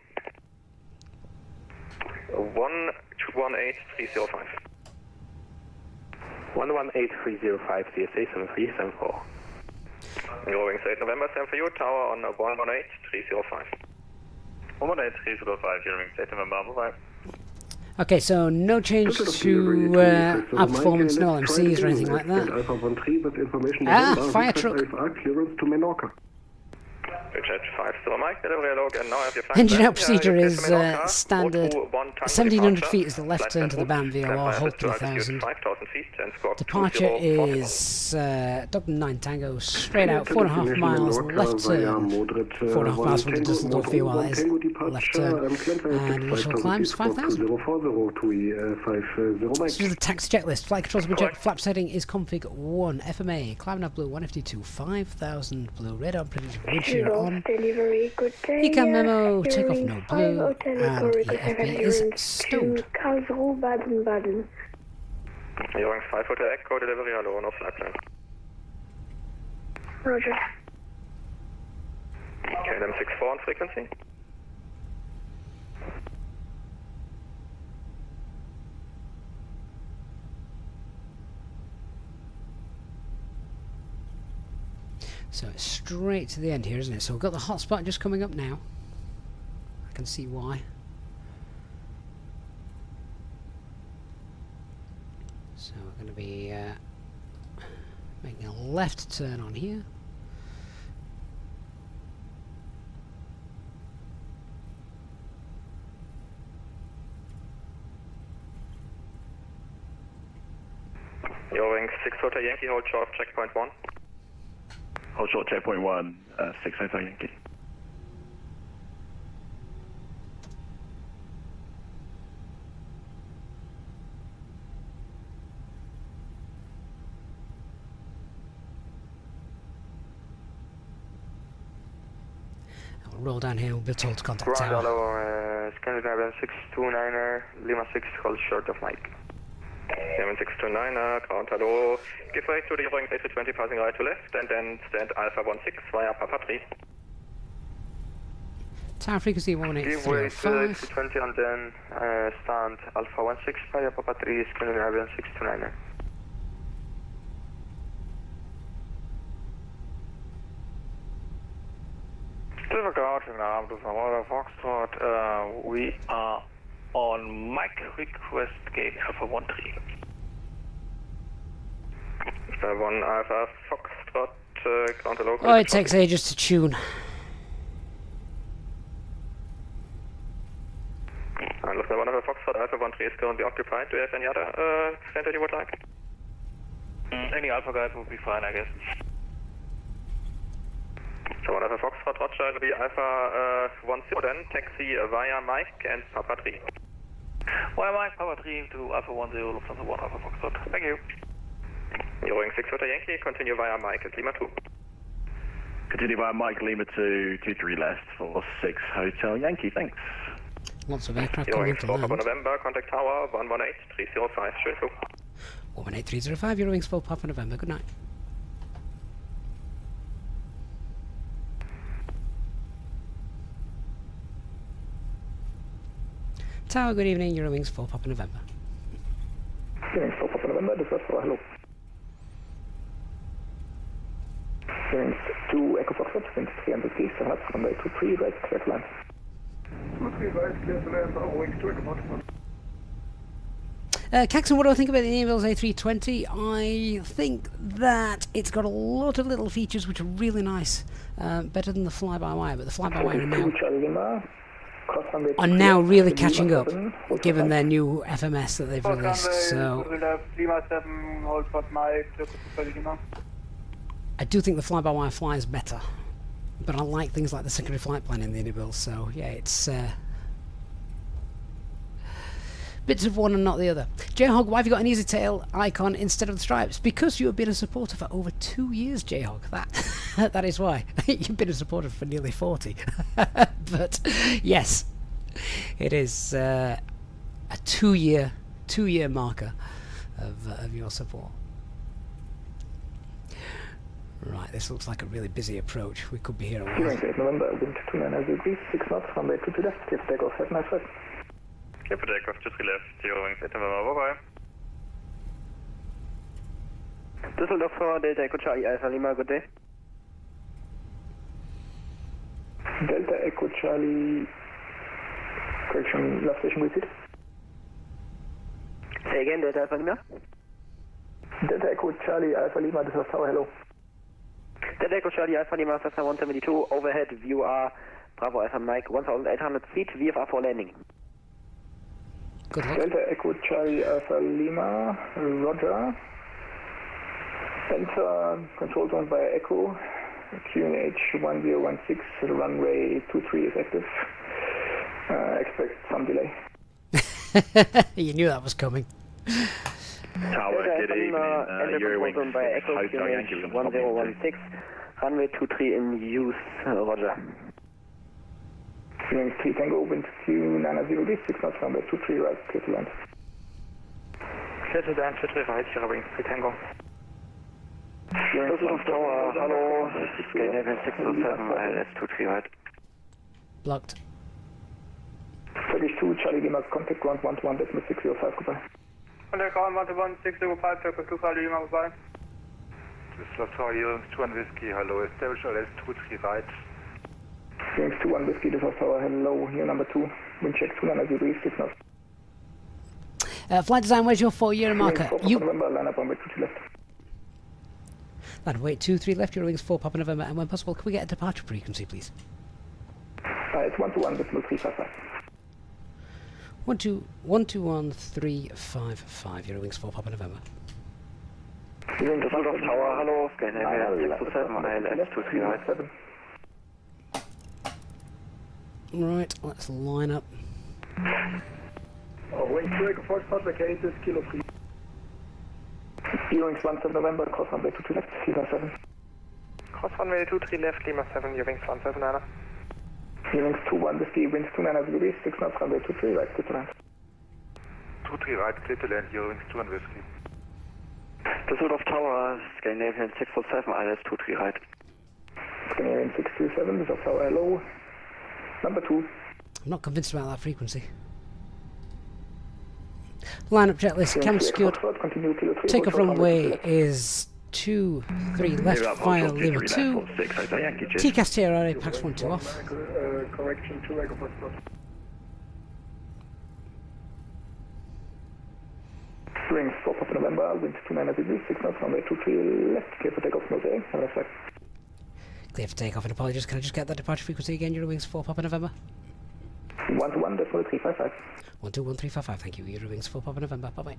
118305. 118305, CSA 7374. Eurowings 8 November, same for you, Tower on 118305. 118305, Eurowings 8 November, bye. Okay, so no change to our performance, no LMCs or anything like that. Fire truck. Clearance to Menorca. Bridgehead 50 Mike, delivery log, and now I have your flight Engine plan. out procedure Yeah, is Menorca, standard. 021 Tango 1700 departure, feet is the left flight turn to the plan band route, VLR, hold climb to altitude 3000. 5,000 feet, and squawk Departure 2041. is Dublin 9 Tango, straight out 4.5 miles, left turn, 4.5 miles from the Düsseldorf VOR, that is left turn, and initial climbs 5,000. This is the taxi checklist. Flight controls object, flap setting is config 1, FMA, climb nav blue 152, 5,000 blue, radar predicted wind shear on, Delivery, good day. ECAM memo, takeoff no blue, and Eurowings EFB is stowed. Karlsruhe, Baden-Baden. Eurowings 5 Hotel Echo, delivery, hello, no flight plan. Roger. KLM 64 on frequency. So it's straight to the end here, isn't it? So we've got the hotspot just coming up now. I can see why. So we're going to be making a left turn on here. Eurowings 6 Hotel Yankee, hold short, checkpoint 1. Hold short, checkpoint 1, 6 Hotel Yankee. And we'll roll down here, we'll be told to contact Ground, tower. hello, Scandinavian 629er, Lima 6, hold short of Mike. Lima 629er, ground, hello. Give way to the Eurowings A320 passing right to left, and then stand Alpha 16 via Papa 3. Tower frequency Give way to the 18305. A320 and then stand Alpha 16 via Papa 3, Scandinavian 629er. Disregard, Foxtrot, we are on Mike request gate Alpha 13. Alpha 1 Alpha Foxtrot, ground to local. Oh, it takes ages to tune. Lufthansa 1 Alpha Foxtrot, Alpha 13 is currently occupied. Do you have any other center you would like? Any Alpha guide would be fine, I guess. So 1 Alpha Foxtrot, Roger, it'll be Alpha 10, then taxi via Mike and Papa 3. Via Mike, Papa 3 to Alpha 10, Lufthansa 1 Alpha Foxtrot. Thank you. Eurowings 6 Hotel Yankee, continue via Mike at Lima 2. Continue via Mike, Lima 2, 23 left for 6 Hotel Yankee, thanks. Lots of aircraft coming Eurowings to 4 land. Papa November, contact tower 118305, schönen Flug. 18305, Eurowings 4 Papa November, good night. Tower, good evening, Eurowings 4 Papa November. Eurowings 4 Papa November, this was for hello. Eurowings 2 Echo Foxtrot, wind 300 feet, so that's runway 23, right, clear to land. 23 right, clear to land, Eurowings 2 Echo Foxtrot. Caxton, what do I think about the Eurowings A320? I think that it's got a lot of little features which are really nice. Better than the fly-by-wire, but the fly-by-wire are now really catching up, given their new FMS that they've released. So I do think the fly-by-wire flies better, but I like things like the secondary flight plan in the Unibuild. So yeah, it's bits of one and not the other. J-Hog, why have you got an easy tail icon instead of the stripes? Because you have been a supporter for over 2 years, J-Hog. That is why. You've been a supporter for nearly 40. But yes, it is a two-year marker of your support. Right, this looks like a really busy approach. We could be here a while. November, wind 29 degrees, 6 knots, runway 22 left, clear for takeoff, have a nice flight. Clear for takeoff, 23 left, Eurowings 8 November, bye-bye. Düsseldorf for Delta Echo Charlie Alpha Lima, good day. Delta Echo Charlie, correction, last station repeat. Say again, Delta Alpha Lima. Delta Echo Charlie Alpha Lima, this is Tower, hello. Delta Echo Charlie Alpha Lima, Cessna 172, overhead, view are Bravo Alpha Mike, 1,800 feet, VFR for landing. Good luck. Delta Echo Charlie Alpha Lima, roger. Enter control zone by Echo, QNH 1016, runway 23 is active. Expect some delay. You knew that was coming. Tower, good evening. Eurowings by Echo, Hotel Yankee, QNH 1016, runway 23 in use, roger. Eurowings 3 Tango, wind Q90 6 knots, runway 23 right, clear to land. Clear to land, 23 right, Eurowings 3 Tango. Düsseldorf Tower, hello, Scandinavian 607, ILS 23 right. Blocked. 32 Charlie Lima, contact ground 121.605, goodbye. Contact ground 121.605, Turkish 2 Charlie Lima, goodbye. Düsseldorf Tower, Eurowings 21 Whiskey, hello, establish ILS 23 right. Eurowings 21 Whiskey, Düsseldorf Tower, hello, here number 2, wind check 29 degrees, 6 knots. Flight design, where's your 4-year marker? You line up on way 2 left. Land wait 23 left, Eurowings 4 Papa November, and when possible, can we get a departure frequency, please? It's 121.355. 121.355, Eurowings 4 Papa November. Düsseldorf Tower, hello, Scandinavian 607, ILS 23 right. Right, let's line up. Wing 2 Echo Fox, Pushback 8 is Kilo 3. Eurowings 17 November, cross runway 23 left, Lima 7. Cross runway 23 left, Lima 7, Eurowings 17 Nana. Eurowings 21 Whiskey, winds 29 degrees, 6 knots, runway 23 right, clear to land. 23 right, clear to land, Eurowings 21 Whiskey. Düsseldorf Tower, Scandinavian 647, ILS 23 right. Scandinavian 627, Düsseldorf Tower, hello. Number 2. I'm not convinced about that frequency. Line up checklist, cam secured. Takeoff runway is 23 left via Lima 2. TCAS TRRA, PAX 1 2 off. Correction 2 Echo Fox. Rings 4 Papa November, wind 29 degrees, 6 knots, runway 23 left, clear for takeoff, no delay, have a nice flight. Clear for takeoff and apologies, can I just get that departure frequency again, Eurowings 4 Papa November? 121.355. 121.355, thank you, Eurowings 4 Papa November, bye bye.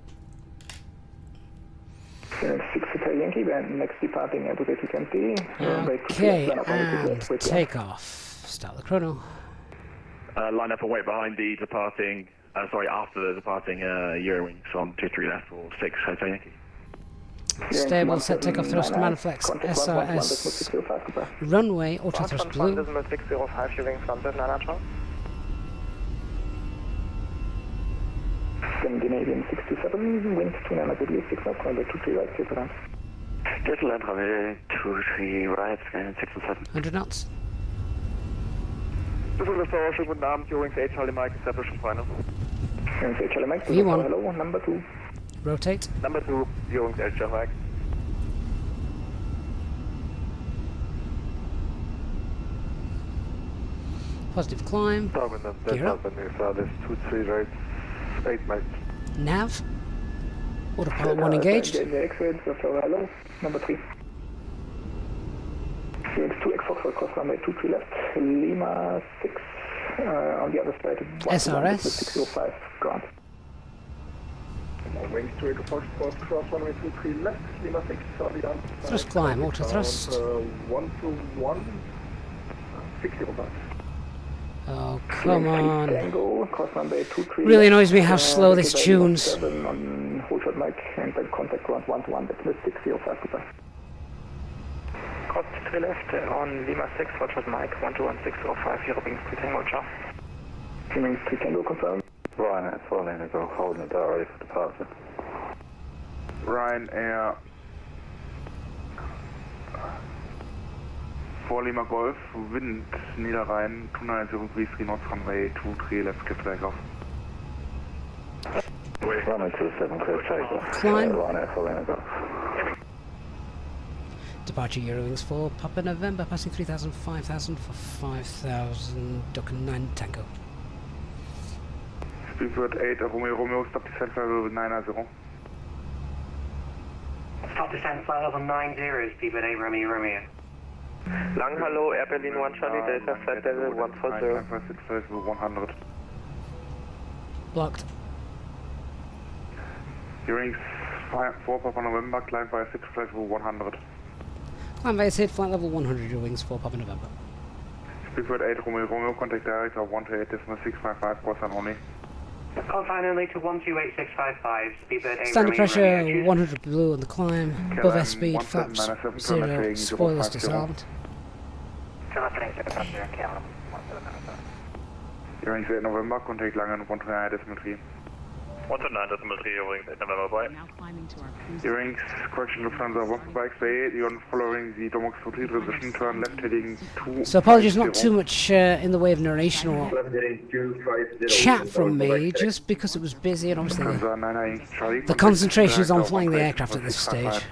6 Hotel Yankee, and next departing at 220. Okay, and takeoff. Start the chrono. Line up and wait behind the departing, after the departing Eurowings on 23 left for 6 Hotel Yankee. Stable, set takeoff thrust, maniflex, SRS, runway, auto thrust blue. 605, Eurowings 17 Nana. Scandinavian 627, wind 29 degrees, 6 knots, runway 23 right, clear to land. Delta land, runway 23 right, Scandinavian 627. 100 knots. Düsseldorf Tower, schönen guten Abend, Eurowings 8 Charlie Mike, establish final. Eurowings 8 Charlie Mike, V1. hello, number 2. Rotate. Number 2, Eurowings 8 Charlie Mike. Positive climb. Gear up. This 23 right, 8 miles. Nav. Autopilot 1 engaged. The exit, so hello, number 3. Eurowings 2X Foxtrot, cross runway 23 left, Lima 6, on the other side, SRS. 605, ground. Wings 2 Echo Foxtrot, cross runway 23 left, Lima 6, on Thrust climb, auto thrust. 121, 605. Oh, come on. Tango, cross runway 23 Really annoys me how slow this tunes. 7 on hold short mic, and then contact ground 121, that's with 605, goodbye. Cross 3 left on Lima 6, hold short mic, 121605, Eurowings 3 Tango, ciao. Eurowings 3 Tango, confirm. Ryanair following a go, holding it already for departure. Ryanair 4 Lima Golf, Wind, Niederrhein, 290 North runway 23 left, clear for takeoff. Runway 27 clear takeoff. Climb. Ryanair following a go. Departure Eurowings 4, Papa November, passing 3,000, 5,000 for 5,000, Duck 9 Tango. Speedbird 8, Romeo, stop descent level 90. Stop descent flight level 90, Speedbird 8, Romeo. Lang Hallo, Air Berlin 1 Charlie Delta, flight level 140. 100. Blocked. Eurowings 4 Papa November, climb by 6 flight level 100. Climb via SID, flight level 100, Eurowings 4 Papa November. Speedbird 8, Romeo, contact direct of 128.655, cross and only. Call finally to 128655, Speedbird 8, Standard Romeo, pressure, Romeo, 100 blue on the climb, above S speed, flaps 0, spoilers disarmed. Eurowings 8 November, contact Langen 129.3. 129.3, Eurowings 8 November, bye. Now climbing to our cruise. Eurowings, correction Lufthansa 1 by X-Ray, Lyon following the Domox 43 transition, turn left heading 2. So apologies, not too much in the way of narration or chat from me, just because it was busy and obviously the concentration is on flying the aircraft at this stage.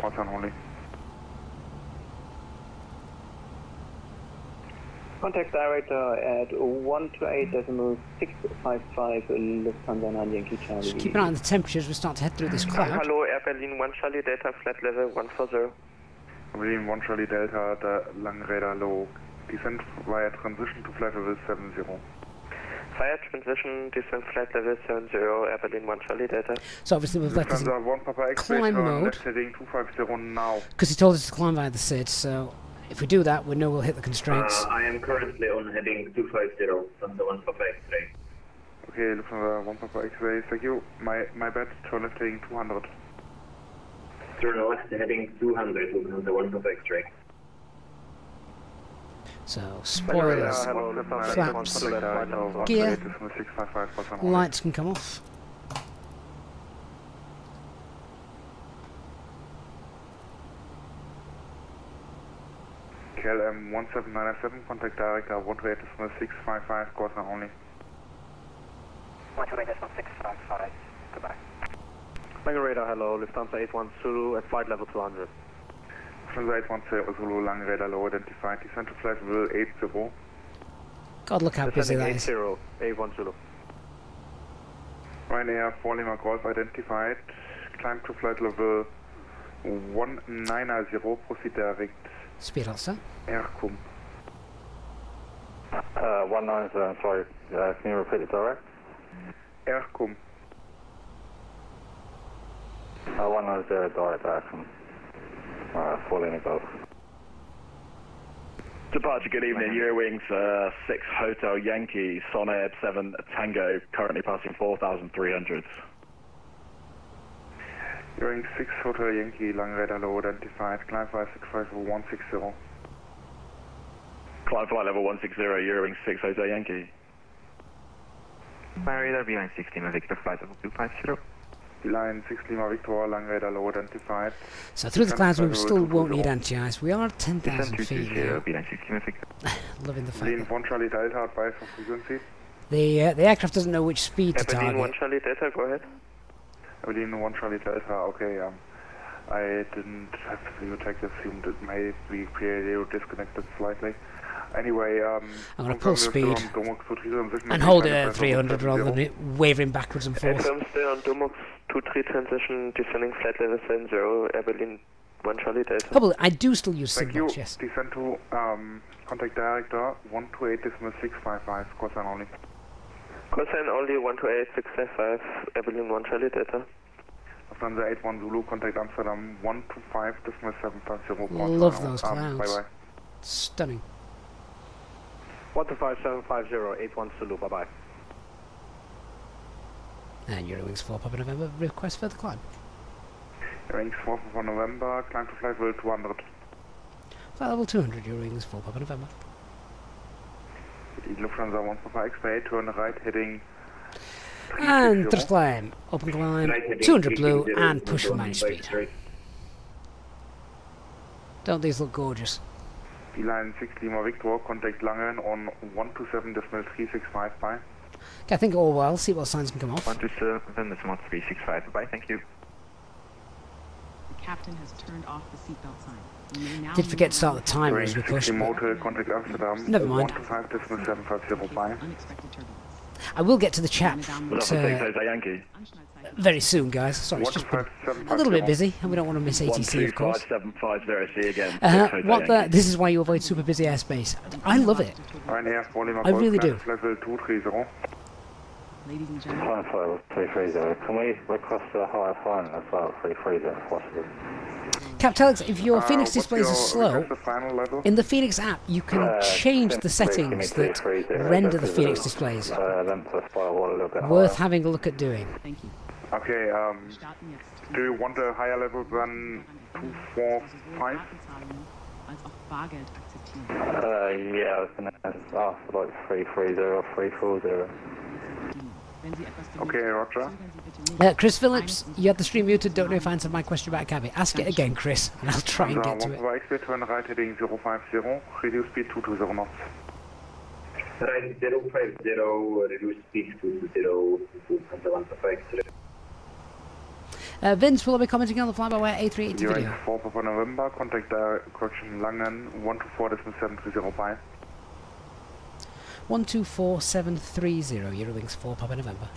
Contact director at 128.655 Lufthansa 9 Yankee Charlie. Just keep an eye on the temperatures, we start to head through this cloud. Hello, Air Berlin 1 Charlie Delta, flight level 140. Berlin 1 Charlie Delta, the Langräder low. Descent via transition to flight level 70. Via transition, descent flight level 70, Air Berlin 1 Charlie Delta. So obviously we've left this in climb mode, left heading 250 now. because he told us to climb via the SID, so if we do that, we know we'll hit the constraints. I am currently on heading 250 from the 1 Papa X-ray. Okay, Lufthansa 1 Papa X-ray, thank you. My bad, turn left heading 200. Turn left heading 200 Lufthansa 1 Papa X-ray. So, spoilers, flaps, gear, lights can come off. KLM 1797, contact director 128.655, course and only. 128.655, goodbye. Lange radar, hello, Lufthansa 81 Zulu at flight level 200. Lufthansa 81 Zulu, Lange radar low identified, descent to flight level 80. God, look how busy that is. 80, 81 Zulu. Ryanair 4 Lima Golf identified, climb to flight level 190, proceed direct. Speed also. Erkum. 190, sorry, can you repeat it direct? Erkum. 190 direct action. 4 Lima Golf. Departure, good evening, Eurowings 6 Hotel Yankee, Sonair 7 Tango, currently passing 4,300. Eurowings 6 Hotel Yankee, Langräder low identified, climb via 65160. Climb flight level 160, Eurowings 6 Hotel Yankee. Radar behind 6 Lima Victor, flight level 250. Line 6 Lima Victor, Langräder low identified. So through the clouds we still won't need anti-ice. We are at 10,000 feet now. Loving the fact Berlin that 1 Charlie Delta, advice for frequency. the aircraft doesn't know which speed to Berlin 1 target. Charlie Delta, go ahead. Berlin 1 Charlie Delta, okay, I didn't have you take assumed it may be PAO disconnected slightly. Anyway, I'm going to pull speed and hold it at 300 rather than it wavering backwards and forth. Stay on Domux 23 transition, descending flight level 70, Air Berlin 1 Charlie Delta. Oh, well, I do still use Thank signals, you. yes. Descend to contact director 128.655, cosine only. Cosine only 128.655, Air Berlin 1 Charlie Delta. Lufthansa 81 Zulu, contact Amsterdam 125.750. Love those clouds. Bye-bye. Stunning. 125.750, 81 Zulu, bye-bye. And Eurowings 4 Papa November, request further climb. Eurowings 4 Papa November, climb to flight level 200. Flight level 200, Eurowings 4 Papa November. Lufthansa 1 Papa X-ray, turn right, heading... And thrust climb, open climb, 200 blue, and push for minus speed. Don't these look gorgeous? Line 6 Lima Victor, contact Langen on 127.365, bye. Okay, I think all well, seatbelt signs can come off. 127.365, bye, thank you. The captain has turned off the seatbelt sign. You may now Did forget to start the move timer as we pushed. Motor, contact Amsterdam. Never mind. 125.750, bye. unexpected turbulence. I will get to the chat very soon, guys. Sorry, it's just been a little bit busy, and we don't want to miss ATC, of course. 125.750 again. This is why you avoid super busy airspace. I love it. I really do. Level 230. Ladies and gentlemen, 330. Can we request a higher fine as well, 330 if possible? Captelex, if your Fenix displays are slow, in the Fenix app you can change the settings that render the Fenix displays. Worth having a look at doing. thank you. Okay, do you want a higher level than 245? Als auch Bargeld akzeptieren. Yeah, I was going to ask for like 330 or 340. Wenn Sie etwas Okay, Roger. zögern Sie bitte nicht. Chris Phillips, you had the stream muted, don't know if I answered my question about cabin. Ask it again, Chris, and I'll try and get to it. X-ray, turn right, heading 050, reduce speed 220 knots. Right, 050, reduce speed to 0, Lufthansa 1 Papa X-ray. Vince, will I be commenting on the fly-by-wire A380 video? 4 Papa November, contact correction Langen 124.730, bye. 124730, Eurowings 4 Papa November.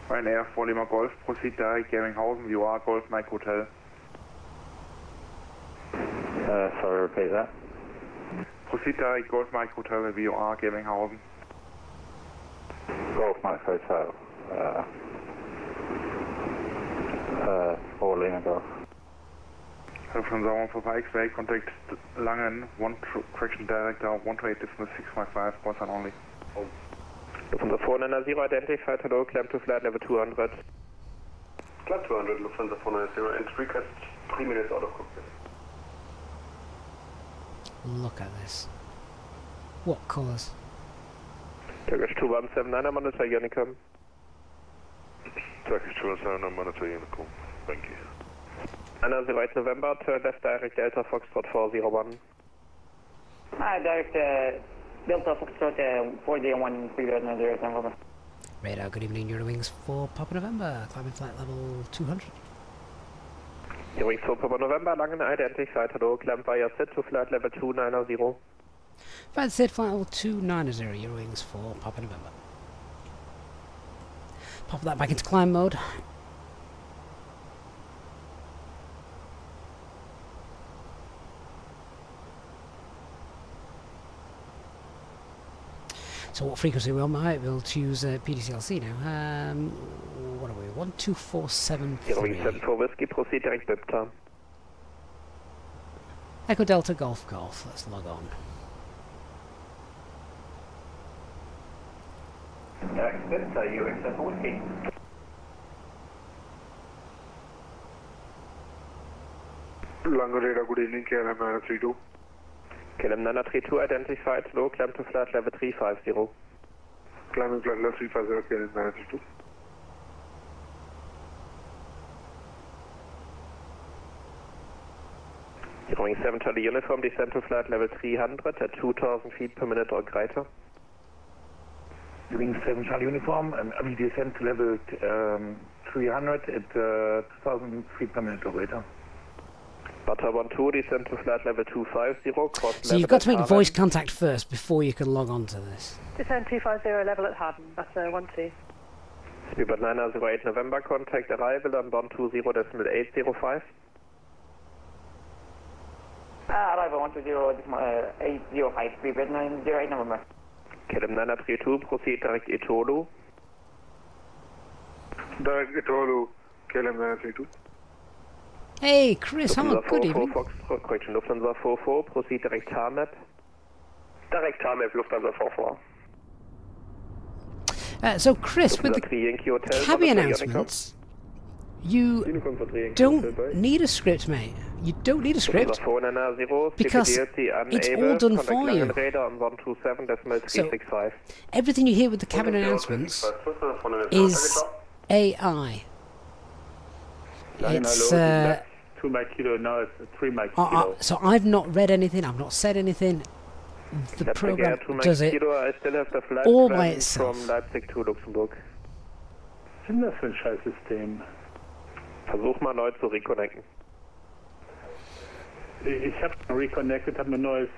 Ryanair 4 Lima Golf, proceed direct Germinghausen, you are Golf Mike Hotel. Sorry, repeat that. Proceed direct Golf Mike Hotel, you are Germinghausen. Golf Mike Hotel. 4 Lima Golf. From the 1 Papa X-ray, contact Langen, correction director 128.655, cosine only. Lufthansa 490 identified, hello, climb to flight level 200. Flight 200, Lufthansa 490, and request 3 minutes out of cockpit. Look at this. What colours? Turkish 2179, monitor Unicom. Turkish 279, monitor Unicom. Thank you. 908 November, turn left direct Delta Foxtrot 401. Hi, direct Delta Foxtrot 401 300 November. Radar, good evening, Eurowings 4 Papa November, climbing flight level 200. Eurowings 4 Papa November, Langen identified, hello, climb via set to flight level 290. Flight set, flight level 290, Eurowings 4 Papa November. Pop that back into climb mode. So what frequency we on? We'll choose PDCLC now. What are we? 12473. Eurowings 74 Whiskey, proceed direct Delta. Echo Delta Golf Golf. Let's log on. Direct Delta, Eurowings 74 Whiskey. Lange radar, good evening, KLM 932. KLM 932 identified, low, climb to flight level 350. Climbing flight level 350, KLM 932. Eurowings 7 Charlie Uniform, descend to flight level 300 at 2000 feet per minute or greater. Eurowings 7 Charlie Uniform, we descend to level 300 at 2000 feet per minute or greater. Butter 12, descend to flight level 250, cross So you've got to make voice contact first before you can log on to this. Descend 250, level at Harden, Butter 12. Speedbird 908 November, contact arrival on 120.805. Arrival 120.805, Speedbird 908 November. KLM 932, proceed direct Etolu. Direct Etolu, KLM 932. Hey, Chris, Lufthansa good evening. Correction, Lufthansa 44, proceed direct Tarmap. Direct Tarmap, Lufthansa 44. So, Chris, with the cabin announcements, you don't need a script, mate. You don't need a script because it's all done for you. So, everything you hear with the cabin announcements is AI. It's 2 Mike Kilo, now it's 3 Mike Kilo. So I've not read anything, I've not said anything. The program does it all by itself. From Leipzig to Luxemburg. Was ist denn das für ein Scheißsystem? Versuch mal neu zu reconnecten. Ich habe reconnected, habe eine neue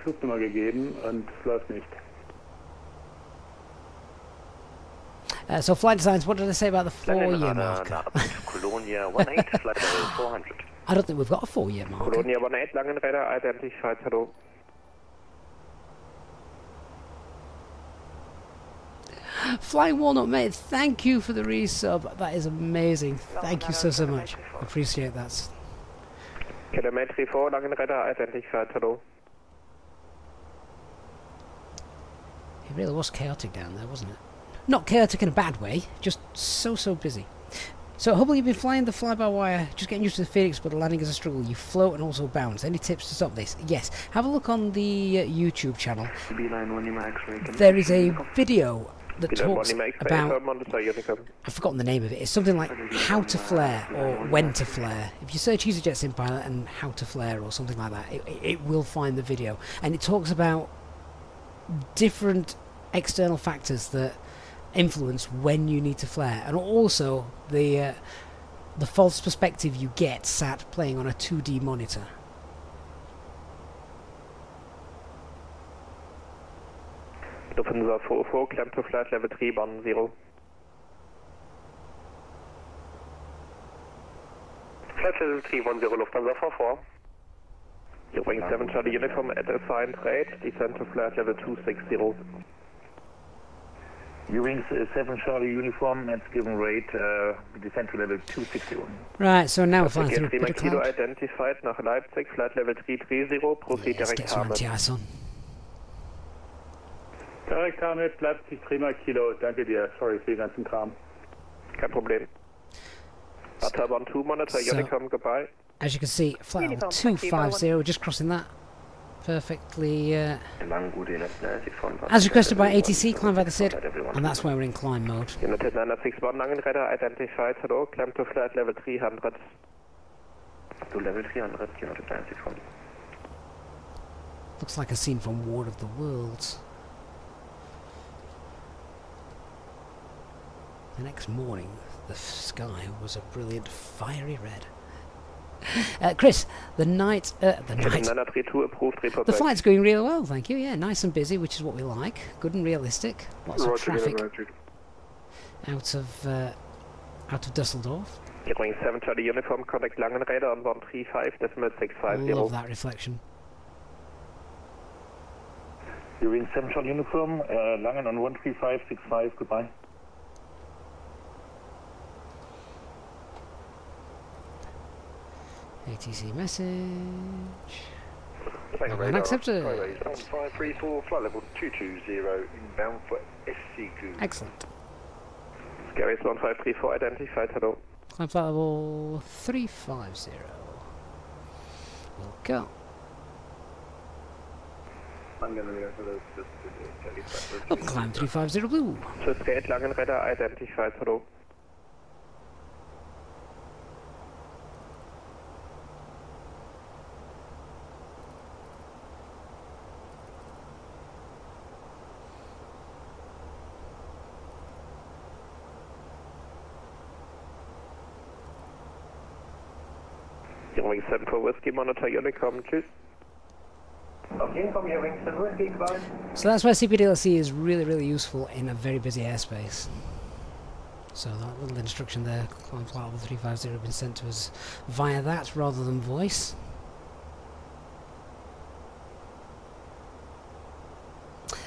Flugnummer gegeben und es läuft nicht. So flight designs, what did I say about the 4-year marker? Colonia 18, flight level 400. I don't think we've got a 4-year marker. Colonia 18, Langenräder, identified, hello. Flying Walnut, mate, thank you for the resub. That is amazing. Thank you so much. Appreciate that. KLM 34, Langenräder, identified, hello. It really was chaotic down there, wasn't it? Not chaotic in a bad way, just so busy. So hopefully you've been flying the fly-by-wire, just getting used to the Phoenix, but the landing is a struggle. You float and also bounce. Any tips to stop this? Yes. Have a look on the YouTube channel. There is a video that talks about, I've forgotten the name of it, it's something like how to flare or when to flare. If you search EasyJet Sim Pilot and how to flare or something like that, it will find the video. And it talks about different external factors that influence when you need to flare, and also the false perspective you get sat playing on a 2D monitor. Lufthansa 44, climb to flight level 310. Flight level 310, Lufthansa 44. Eurowings 7 Charlie Uniform at assigned rate, descend to flight level 260. Eurowings 7 Charlie Uniform at given rate, descend to level 261. Right, so now we're flying through a bit of Kilo cloud. identified nach Leipzig, flight level 330, proceed direct Hamlet. Direkt Hamlet, Leipzig, prima Kilo, danke dir, sorry für den ganzen Kram. Kein Problem. Autobahn 2 monitor, Unicom, goodbye. As you can see, flight level 250, we're just crossing that perfectly. As requested by ATC, climb by the SID, and that's why we're in climb mode. United 961 Langenräder identified, hello, climb to flight level 300. To level 300, United 961. Looks like a scene from War of the Worlds. The next morning, the sky was a brilliant fiery red. Chris, the flight's going really well, thank you. Yeah, nice and busy, which is what we like. Good and realistic. Lots of traffic out of Düsseldorf. Eurowings 7 Charlie Uniform, contact Langenräder on 135.650. Love that reflection. Eurowings 7 Charlie Uniform, Langen on 135.65, goodbye. ATC message. Unaccepted. 534, flight level 220, inbound for SC2. Excellent. Scary's 1534 identified, hello. Climb flight level 350. We'll go. I'm going to go for those. Up climb 350 blue. Just gate Langenräder identified, hello. Eurowings 7 for Whiskey, monitor Unicom, tschüss. Okay, from Eurowings 7 Whiskey, goodbye. So that's why CPDLC is really, really useful in a very busy airspace. So that little instruction there, climb flight level 350, has been sent to us via that rather than voice.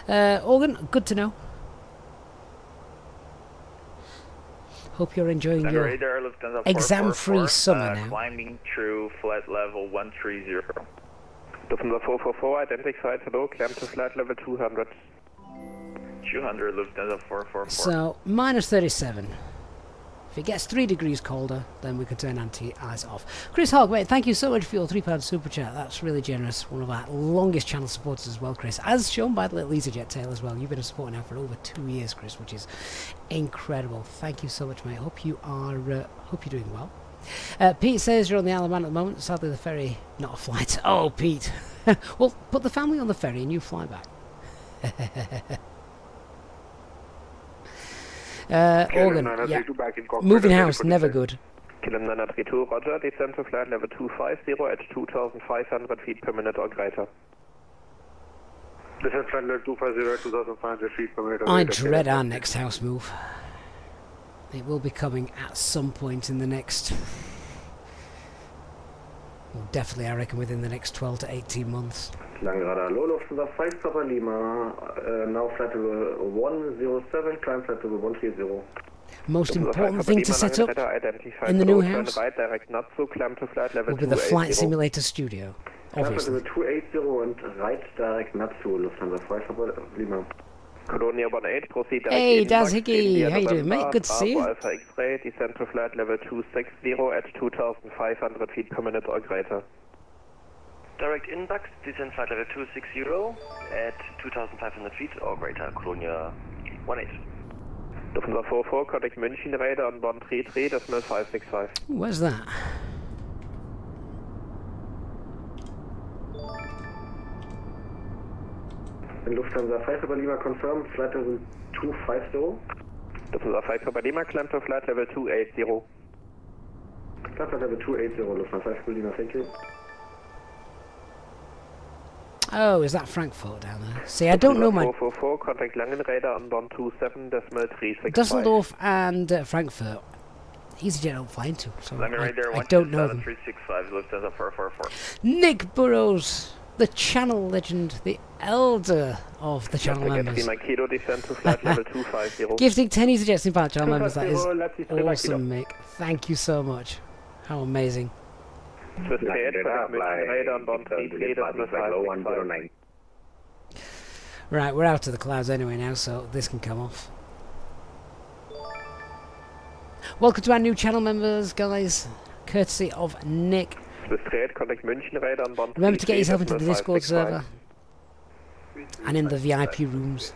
Organ, good to know. Hope you're enjoying your exam-free summer now. Climbing through flight level 130. Lufthansa 444, identified, hello, climb to flight level 200. 200, Lufthansa 444. So, minus 37. If it gets 3 degrees colder, then we can turn anti-ice off. Chris Hogg, mate, thank you so much for your £3 super chat. That's really generous. One of our longest channel supporters as well, Chris. As shown by the little EasyJet tail as well. You've been a supporter now for over 2 years, Chris, which is incredible. Thank you so much, mate. Hope you're doing well. Pete says you're on the Isle of Man at the moment. Sadly, the ferry, not a flight. Oh, Pete. Well, put the family on the ferry and you fly back. Organ, yeah. Moving house, never good. KLM 932, roger, descend to flight level 250 at 2,500 feet per minute or greater. Descend flight level 250 at 2,500 feet per minute or I greater. dread our next house move. It will be coming at some point in the next... Well, definitely, I reckon, within the next 12 to 18 months. Langradar, low Lufthansa 5 Papa Lima, now flight level 107, climb flight level 130. Most important thing to set up in the new house will be the flight simulator studio, obviously. Flight level 280 and right direct Natsu, Lufthansa 5 Papa Lima. Colonia 18, proceed direct. Hey, Daz Hickey, how you doing, mate? Good to see you. Alpha X-ray, descend to flight level 260 at 2,500 feet per minute or greater. Direct inbox, descend flight level 260 at 2,500 feet or greater, Colonia 18. Lufthansa 44, contact München, radar on board 33.565. Where's that? Lufthansa 5 Papa Lima confirmed, flight level 250. Lufthansa 5 Papa Lima, climb to flight level 280. Flight level 280, Lufthansa 5 Papa Lima, thank you. Oh, is that Frankfurt down there? See, I don't know my... 444, contact Langenräder on board 27.365. Düsseldorf and Frankfurt. EasyJet don't fly into, so I don't know them. 365, Lufthansa 444. Nick Burrows, the channel legend, the elder of the channel members. Gifting 10 EasyJets in channel members, that is awesome, Mick. Thank you so much. How amazing. Right, we're out of the clouds anyway now, so this can come off. Welcome to our new channel members, guys, courtesy of Nick. Remember to get yourself into the Discord server and in the VIP rooms.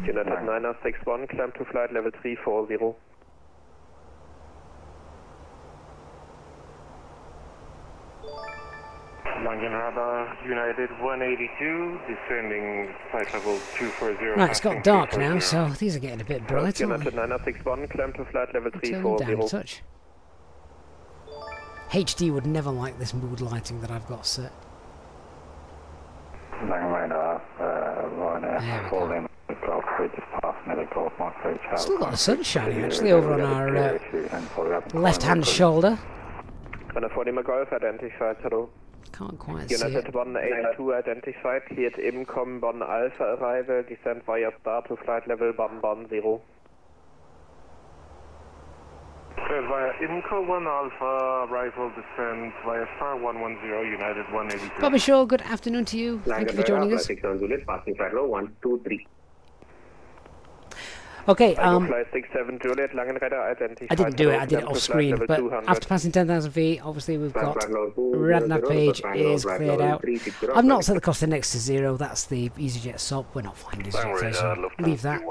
United 961, climb to flight level 340. London Radar, United 182, descending flight level 240. Right, it's got dark now, so these are getting a bit bright, aren't United 961, climb to flight level 340. Down a touch. HD would never like this mood lighting that I've got set. Radar, falling. Still got the sun shining actually over on our left-hand shoulder. Golf identified, hello. Can't quite see it. United 182 identified, cleared IMCOM Bonn Alpha arrival, descent via star to flight level Bonn 0. Via IMCO 1 Alpha, arrival descent via star 110, United 182. Bobby Shaw, good afternoon to you. Thank you for joining us. Okay, I didn't do it, I did it off screen, but after passing 10,000 feet, obviously we've got Radnar page is cleared out. I've not set the cost index to 0, that's the EasyJet SOP, we're not flying EasyJet, so leave that.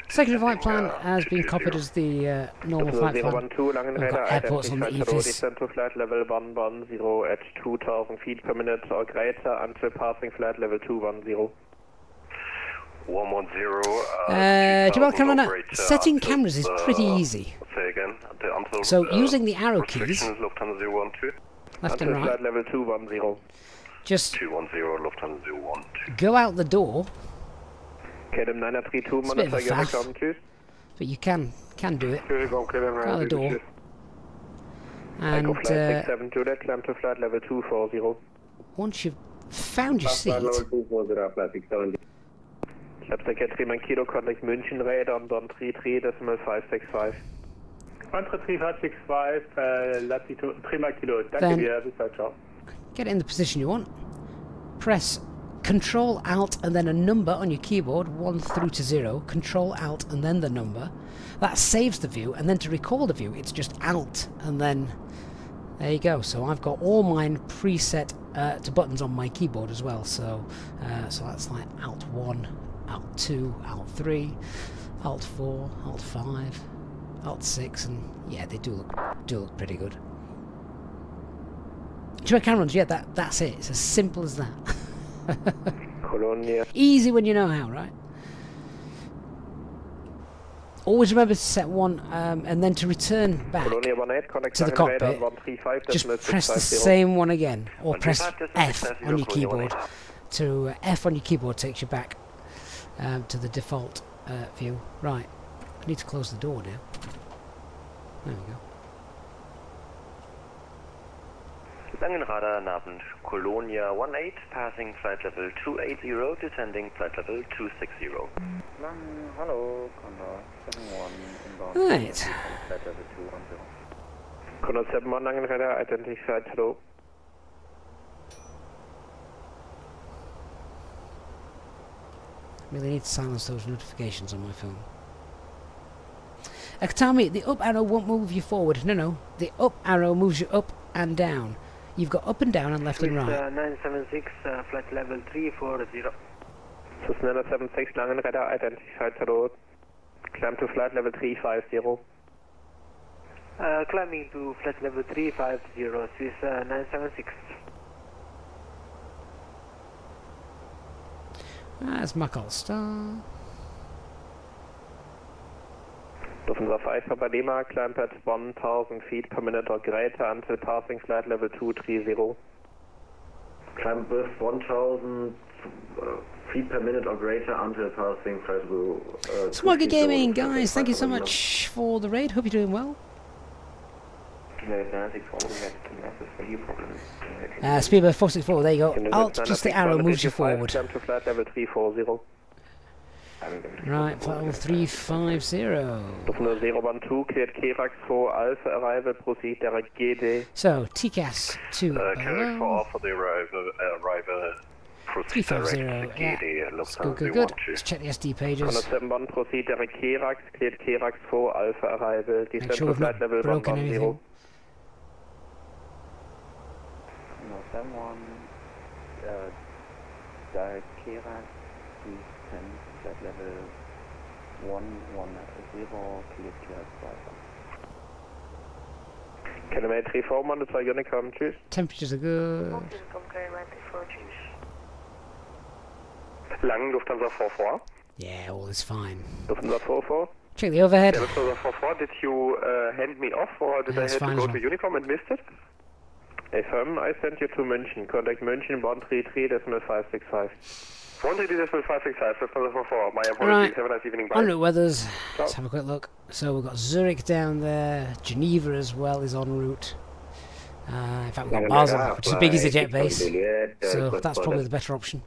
Secondary flight plan has been copied as the normal flight plan. We've got airports on the EFIS. Descent to flight level Bonn 0 at 2,000 feet per minute or greater until passing flight level 210. 110. Jamal Cameron, setting cameras is pretty easy. Say again. So using the arrow keys, Lufthansa 012. left and right, flight level 210. just 210 Lufthansa 012. go out the door. KLM 932, It's a bit of a monitor faff, Unit but you can do it. Go KLM Go out the door. And Takeoff flight 67 Juliet, climb to flight level 240. once you've found your seat, Flapstick 3 Kilo, contact München radar on 33.565. 133.565, latitude 3 Kilo. Danke Then- dir, bis bald, ciao. get it in the position you want. Press Control Alt and then a number on your keyboard, 1 through to 0. Control Alt and then the number. That saves the view, and then to recall the view, it's just Alt and then there you go. So I've got all mine preset to buttons on my keyboard as well. So that's like Alt 1, Alt 2, Alt 3, Alt 4, Alt 5, Alt 6, and yeah, they do look pretty good. Dual cameras, yeah, that's it. It's as simple as that. Colonia. Easy when you know how, right? Always remember to set one, and then to return back Colonia 18, contact to the Langen radar cockpit, on 135, just press the 650. same one again, or press 135, F on your keyboard. To F on your keyboard takes you back to the default view. Right, I need to close the door now. There we go. Langenradar Nabend, Colonia 18, passing flight level 280, descending flight level 260. Hello, Condor 71 inbound. Right. Flight level 210. Condor 71, Langenradar, identified, hello. Really need to silence those notifications on my phone. Tell me, the up arrow won't move you forward. No, the up arrow moves you up and down. You've got up and down and left and right. 976, flight level 340. This is 976, Langenradar, identified, hello. Climb to flight level 350. Climbing to flight level 350, Swiss 976. That's Muckle Star. Lufthansa 5 Papa Lima, climb at 1000 feet per minute or greater until passing flight level 230. Climb with 1000 feet per minute or greater until passing flight level. Smugger Gaming, guys, thank you so much for the raid. Hope you're doing well. Speedbird 464, there you go. Alt plus the arrow moves you forward. Climb to flight level 340. Right, flight level 350. Lufthansa 012, cleared Kerax for Alpha arrival, proceed direct GD. So, TCAS 2 Carriage for Alpha, the arrival, proceed direct 350, yeah. GD, Lufthansa Good. Let's check the SD pages. Condor 71, proceed direct Kerax, cleared Kerax for Alpha arrival, descend sure to we've not flight level broken 110. anything. 71, direct Kerax, descend flight level 110, cleared Kerax Alpha. Kilometer 34, monitor Unicom, tschüss. Temperatures are good. Langen, Lufthansa 44. Yeah, all is fine. Lufthansa 44. Check the overhead. Yeah, Lufthansa 44, did you hand me off or did I That's have fine to as go well. to Unicom and missed it? Affirm, I sent you to München. Contact München 133.565. 133.565, Lufthansa 44. My apologies, Right. have a nice evening, bye. En route weathers. Let's have a quick look. So we've got Zurich down there. Geneva as well is en route. In fact, we've got Basel, which is as big as the jet base. So that's probably the better option.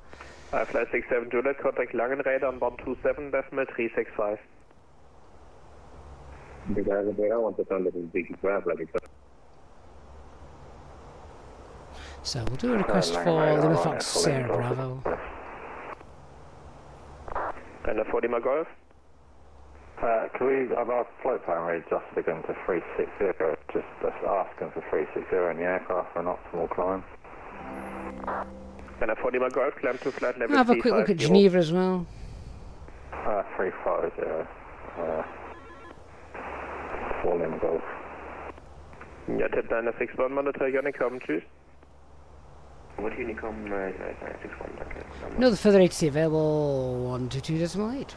Flight 67 Juliet, contact Langenradar on 127.365. The guys are there, I want to turn this big grab like it's. So we'll do a request for Lima Fox Sierra Bravo. And a 40 Golf. Can we have our float plan readjusted again to 360? Just asking for 360 in the aircraft for an optimal climb. And a 40 Golf, climb to flight level Have a quick look at Geneva as well. 350. 4 Lima Golf. Ja, Ted 961, monitor Unicom, tschüss. What Unicom 961, okay. No further ATC available, 122.8.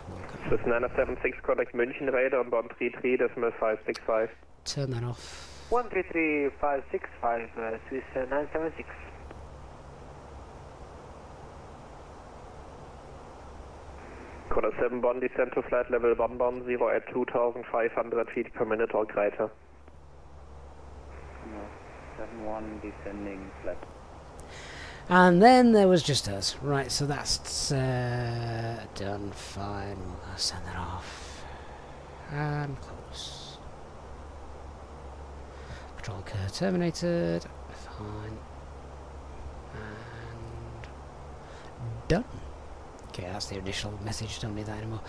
This is 976, contact München radar on bond 33.565. Turn that off. 133565, Swiss 976. Quarter 7 bond, descend to flight level 110 at 2,500 feet per minute or greater. 71 descending flat. And then there was just us. Right, so that's done. Fine. I'll send that off. And close. Control curve terminated. Fine. And done. Okay, that's the initial message, don't need that anymore.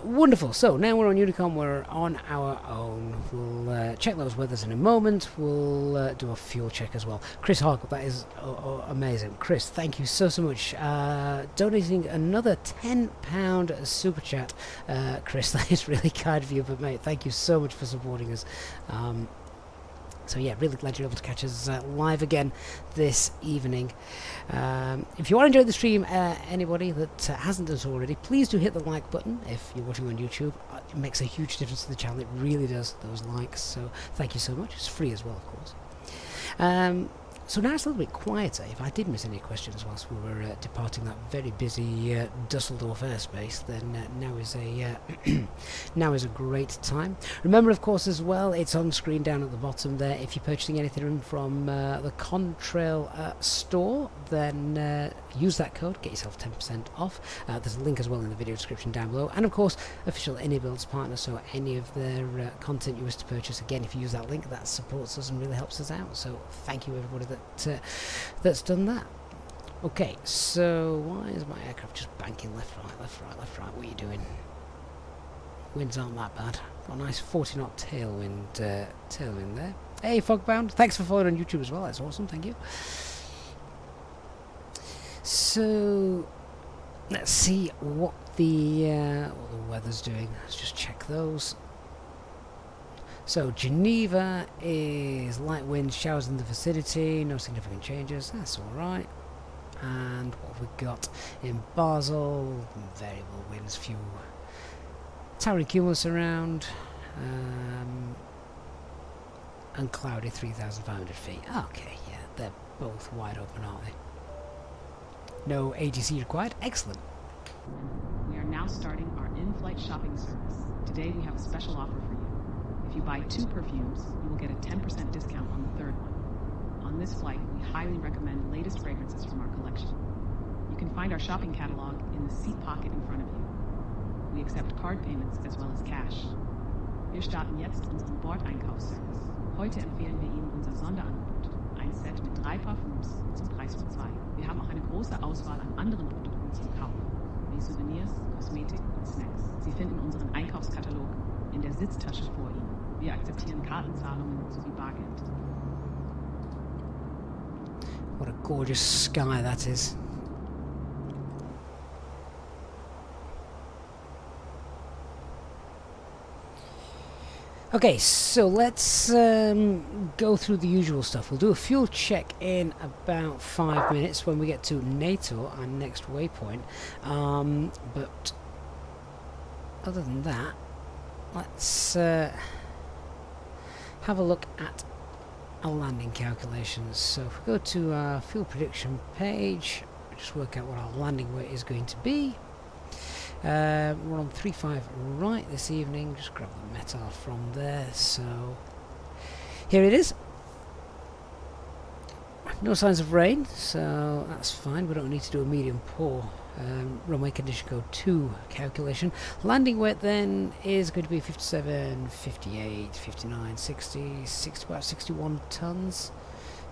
Wonderful, so now we're on Unicom, we're on our own. We'll check those weathers in a moment, we'll do a fuel check as well. Chris Hogg, that is amazing. Chris, thank you so much. Donating another £10 super chat. Chris, that is really kind of you, but mate, thank you so much for supporting us. So yeah, really glad you're able to catch us live again this evening. If you are enjoying the stream, anybody that hasn't done so already, please do hit the like button if you're watching on YouTube. It makes a huge difference to the channel, it really does, those likes, so thank you so much. It's free as well, of course. So now it's a little bit quieter. If I did miss any questions whilst we were departing that very busy Düsseldorf airspace, then now is a now is a great time. Remember, of course, as well, it's on screen down at the bottom there. If you're purchasing anything from the Contrail store, then use that code, get yourself 10% off. There's a link as well in the video description down below, and of course, official AnyBuilds partner. So any of their content you wish to purchase, again, if you use that link, that supports us and really helps us out. So thank you, everybody that's done that. Okay, so why is my aircraft just banking left, right, left, right, left, right? What are you doing? Winds aren't that bad. Got a nice 40-knot tailwind there. Hey, Fogbound, thanks for following on YouTube as well. That's awesome, thank you. So let's see what the weather's doing. Let's just check those. So Geneva is light winds, showers in the vicinity, no significant changes, that's alright. And what have we got in Basel? Variable winds, few towering cumulus around, and cloudy 3,500 feet. Okay, yeah, they're both wide open, aren't they? No ATC required, excellent. We are now starting our in-flight shopping service. Today we have a special offer for you. If you buy 2 perfumes, you will get a 10% discount on the 3rd one. On this flight, we highly recommend the latest fragrances from our collection. You can find our shopping catalog in the seat pocket in front of you. We accept card payments as well as cash. Wir starten jetzt unseren Bordeinkaufsservice. Heute empfehlen wir Ihnen unser Sonderangebot. Ein Set mit 3 Parfüms zum Preis von 2. Wir haben auch eine große Auswahl an anderen Produkten zum Kauf, wie Souvenirs, Kosmetik und Snacks. Sie finden unseren Einkaufskatalog in der Sitztasche vor Ihnen. Wir akzeptieren Kartenzahlungen sowie Bargeld. What a gorgeous sky that is. Okay, so let's go through the usual stuff. We'll do a fuel check in about 5 minutes when we get to NATO, our next waypoint. But other than that, let's have a look at our landing calculations. So if we go to our fuel prediction page, just work out what our landing weight is going to be. We're on 35 right this evening. Just grab the METAR from there. So here it is. No signs of rain, so that's fine. We don't need to do a medium poor runway condition code 2 calculation. Landing weight then is going to be 57, 58, 59, 60, about 61 tons.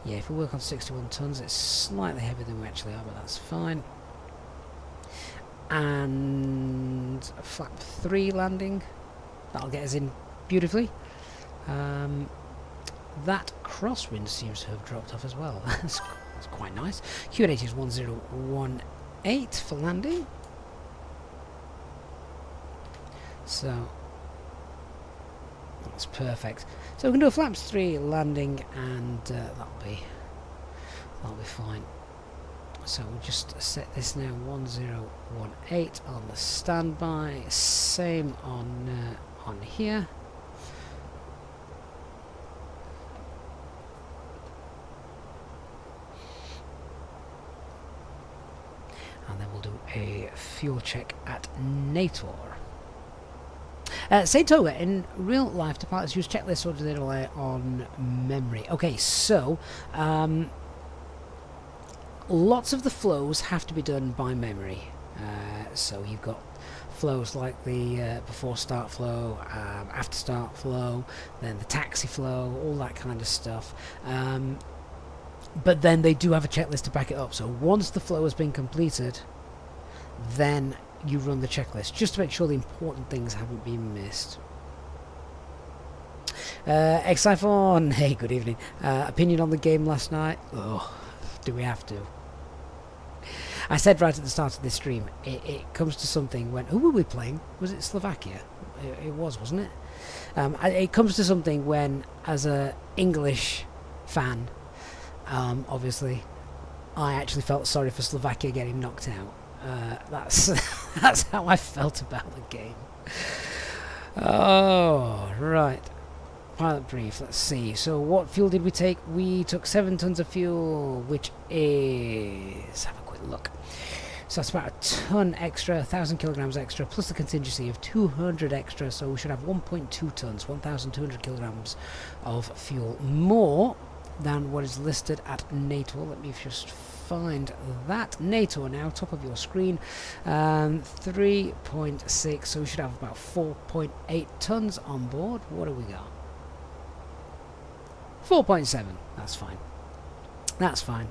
Yeah, if we work on 61 tons, it's slightly heavier than we actually are, but that's fine. And a flap 3 landing, that'll get us in beautifully. That crosswind seems to have dropped off as well. That's quite nice. QNH is 1018 for landing. So that's perfect. So we can do a flaps 3 landing, and that'll be fine. So we'll just set this now 1018 on the standby, same on here. And then we'll do a fuel check at Nator. Say Toga, in real life, the pilots use checklists or do they rely on memory? Okay, so lots of the flows have to be done by memory. So you've got flows like the before start flow, after start flow, then the taxi flow, all that kind of stuff. But then they do have a checklist to back it up. So once the flow has been completed, then you run the checklist, just to make sure the important things haven't been missed. X-iPhone, hey, good evening. Opinion on the game last night? Oh, do we have to? I said right at the start of this stream, it comes to something when... Who were we playing? Was it Slovakia? It was, wasn't it? It comes to something when, as a English fan, obviously, I actually felt sorry for Slovakia getting knocked out. That's how I felt about the game. Oh, right. Pilot brief, let's see. So what fuel did we take? We took 7 tons of fuel, which is... Have a quick look. So that's about a ton extra, 1,000 kilograms extra, plus the contingency of 200 extra, so we should have 1.2 tons, 1,200 kilograms of fuel more than what is listed at NATO. Let me just find that. NATO now, top of your screen, 3.6, so we should have about 4.8 tons on board. What do we got? 4.7, that's fine. That's fine.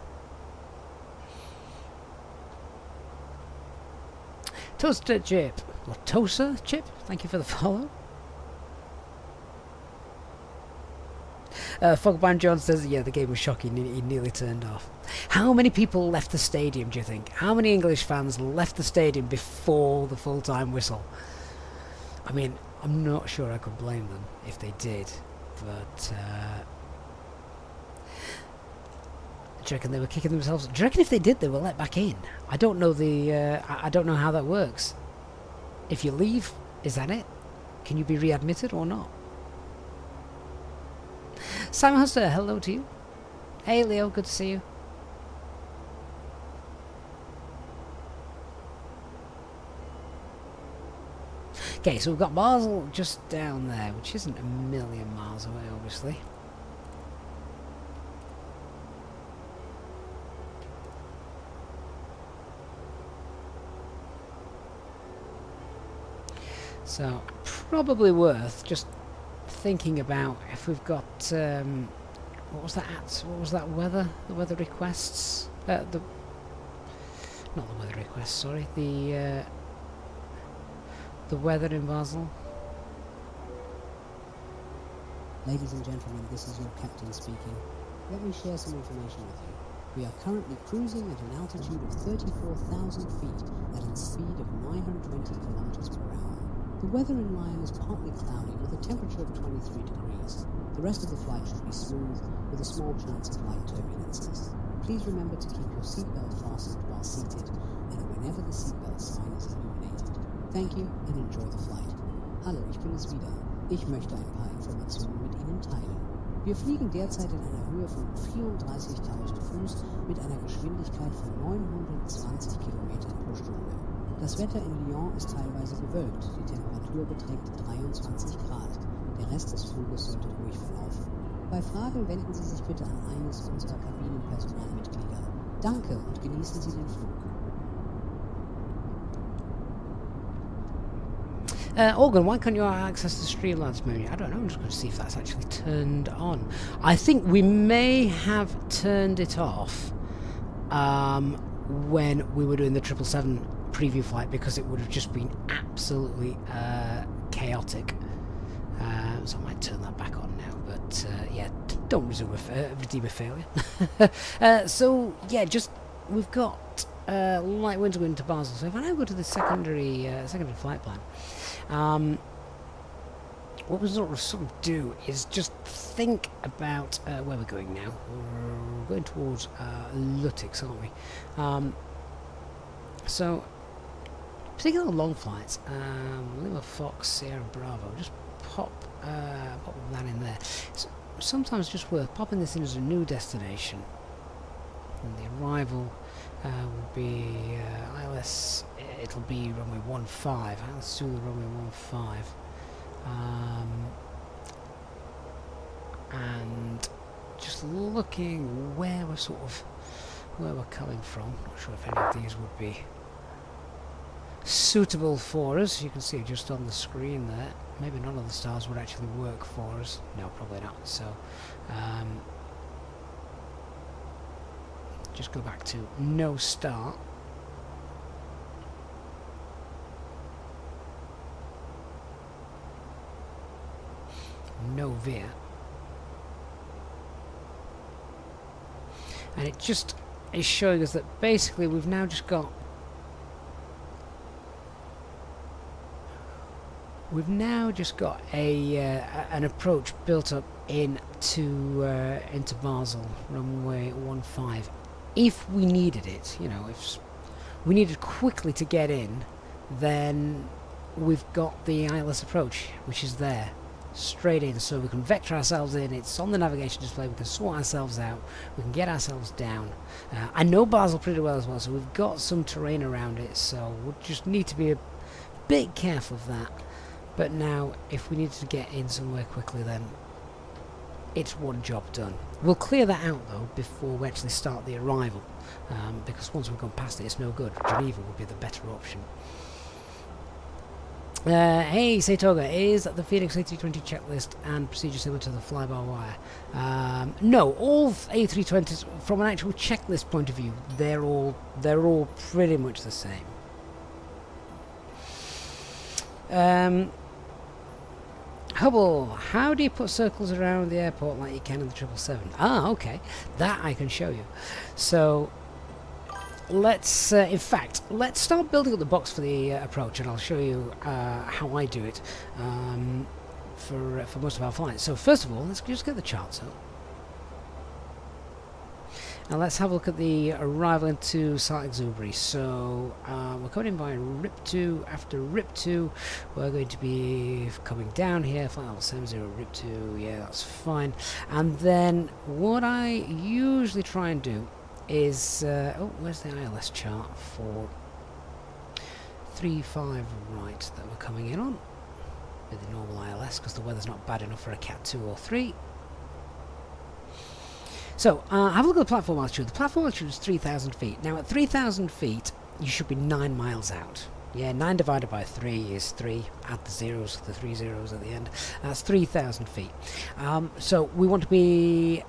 Toaster Chip, or Toaster Chip, thank you for the follow. Fogbound John says, yeah, the game was shocking, he nearly turned off. How many people left the stadium, do you think? How many English fans left the stadium before the full-time whistle? I mean, I'm not sure I could blame them if they did, but... do you reckon they were kicking themselves? Do you reckon if they did, they were let back in? I don't know I don't know how that works. If you leave, is that it? Can you be readmitted or not? Simon Huster, hello to you. Hey Leo, good to see you. Okay, so we've got Basel just down there, which isn't a million miles away, obviously. So, probably worth just thinking about if we've got, what was that at? What was that weather? The weather requests? Not the weather requests, sorry. The weather in Basel. Ladies and gentlemen, this is your captain speaking. Let me share some information with you. We are currently cruising at an altitude of 34,000 feet at a speed of 920 kilometers per hour. The weather in Lyon is partly cloudy with a temperature of 23 degrees. The rest of the flight should be smooth with a small chance of light turbulences. Please remember to keep your seatbelt fastened while seated and whenever the seatbelt sign is illuminated. Thank you and enjoy the flight. Hallo, ich bin es wieder. Ich möchte ein paar Informationen mit Ihnen teilen. Wir fliegen derzeit in einer Höhe von 34.000 Fuß mit einer Geschwindigkeit von 920 Kilometern pro Stunde. Das Wetter in Lyon ist teilweise bewölkt. Die Temperatur beträgt 23 Grad. Der Rest des Fluges sollte ruhig verlaufen. Bei Fragen wenden Sie sich bitte an eines unserer Kabinenpersonalmitglieder. Danke und genießen Sie den Flug. Organ, why can't you access the Streamlabs menu? I don't know, I'm just going to see if that's actually turned on. I think we may have turned it off when we were doing the 777 preview flight because it would have just been absolutely chaotic. So I might turn that back on now, but yeah, don't redeem a failure. So yeah, just we've got light winds going to Basel. So if I now go to the secondary flight plan, what we sort of do is just think about where we're going now. We're going towards Lutix, aren't we? So, particularly on long flights, Lima Fox, Sierra Bravo, just pop that in there. So, sometimes just worth popping this in as a new destination. And the arrival will be ILS, it'll be runway 15, ILS Zulu runway 15. And just looking where we're coming from. Not sure if any of these would be suitable for us. You can see just on the screen there. Maybe none of the stars would actually work for us. No, probably not. So just go back to no star. No veer. And it just is showing us that basically we've now just got an approach built up into Basel, runway 15. If we needed it, you know, if we needed quickly to get in, then we've got the ILS approach, which is there, straight in, so we can vector ourselves in. It's on the navigation display. We can sort ourselves out. We can get ourselves down. I know Basel pretty well as well, so we've got some terrain around it, so we'll just need to be a bit careful of that. But now, if we needed to get in somewhere quickly, then it's one job done. We'll clear that out though before we actually start the arrival, because once we've gone past it, it's no good. Geneva would be the better option. Hey, Seitoga, is the Fenix A320 checklist and procedure similar to the fly-by-wire? No, all A320s, from an actual checklist point of view, they're all pretty much the same. Hubble, how do you put circles around the airport like you can in the 777? Ah, okay, that I can show you. So let's, in fact, let's start building up the box for the approach, and I'll show you how I do it for most of our flights. So first of all, let's just get the charts up. Now let's have a look at the arrival into Saint-Exupéry. So we're coming in by RIP2. After RIP2, we're going to be coming down here. Flight level 70, RIP2. Yeah, that's fine. And then what I usually try and do is oh, where's the ILS chart for 35 right that we're coming in on with the normal ILS, because the weather's not bad enough for a Cat 2 or 3. So, have a look at the platform altitude. The platform altitude is 3,000 feet. Now, at 3,000 feet, you should be 9 miles out. Yeah, 9 divided by 3 is 3. Add the zeros, the 3 zeros at the end. That's 3,000 feet. So, we want to be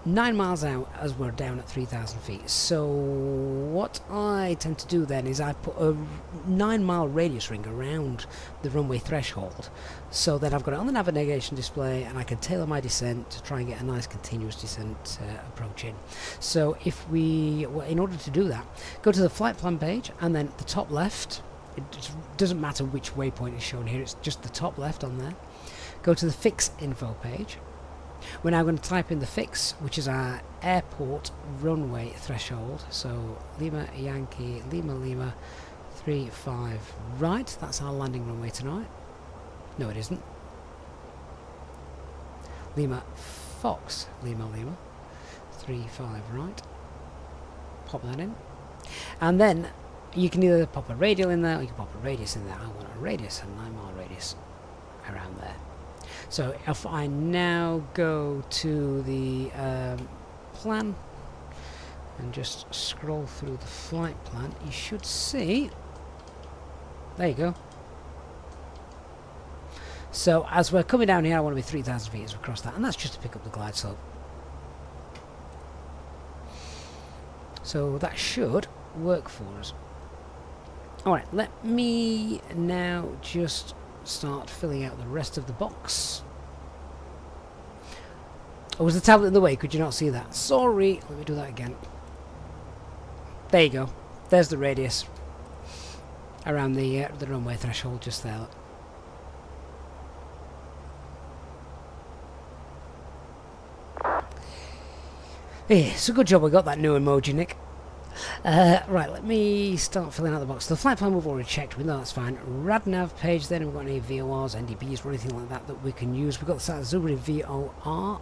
9 miles out as we're down at 3,000 feet. So, what I tend to do then is I put a 9-mile radius ring around the runway threshold, so that I've got it on the navigation display and I can tailor my descent to try and get a nice continuous descent approach in. So if we, in order to do that, go to the flight plan page, and then the top left, it doesn't matter which waypoint is shown here, it's just the top left on there. Go to the fix info page. We're now going to type in the fix, which is our airport runway threshold. So Lima Yankee, Lima Lima 35 right, that's our landing runway tonight. No, it isn't. Lima Fox, Lima Lima 35 right. Pop that in. And then you can either pop a radial in there, or you can pop a radius in there. I want a radius, a 9-mile radius around there. So if I now go to the plan and just scroll through the flight plan, you should see, there you go. So as we're coming down here, I want to be 3,000 feet as we cross that, and that's just to pick up the glide slope. So that should work for us. Alright, let me now just start filling out the rest of the box. Oh, was the tablet in the way? Could you not see that? Sorry, let me do that again. There you go. There's the radius around the runway threshold just there. Yeah, so good job we got that new emoji, Nick. Right, let me start filling out the box. The flight plan we've already checked, we know that's fine. RadNav page, then we've got any VORs, NDBs, or anything like that that we can use. We've got the site Zurich VOR,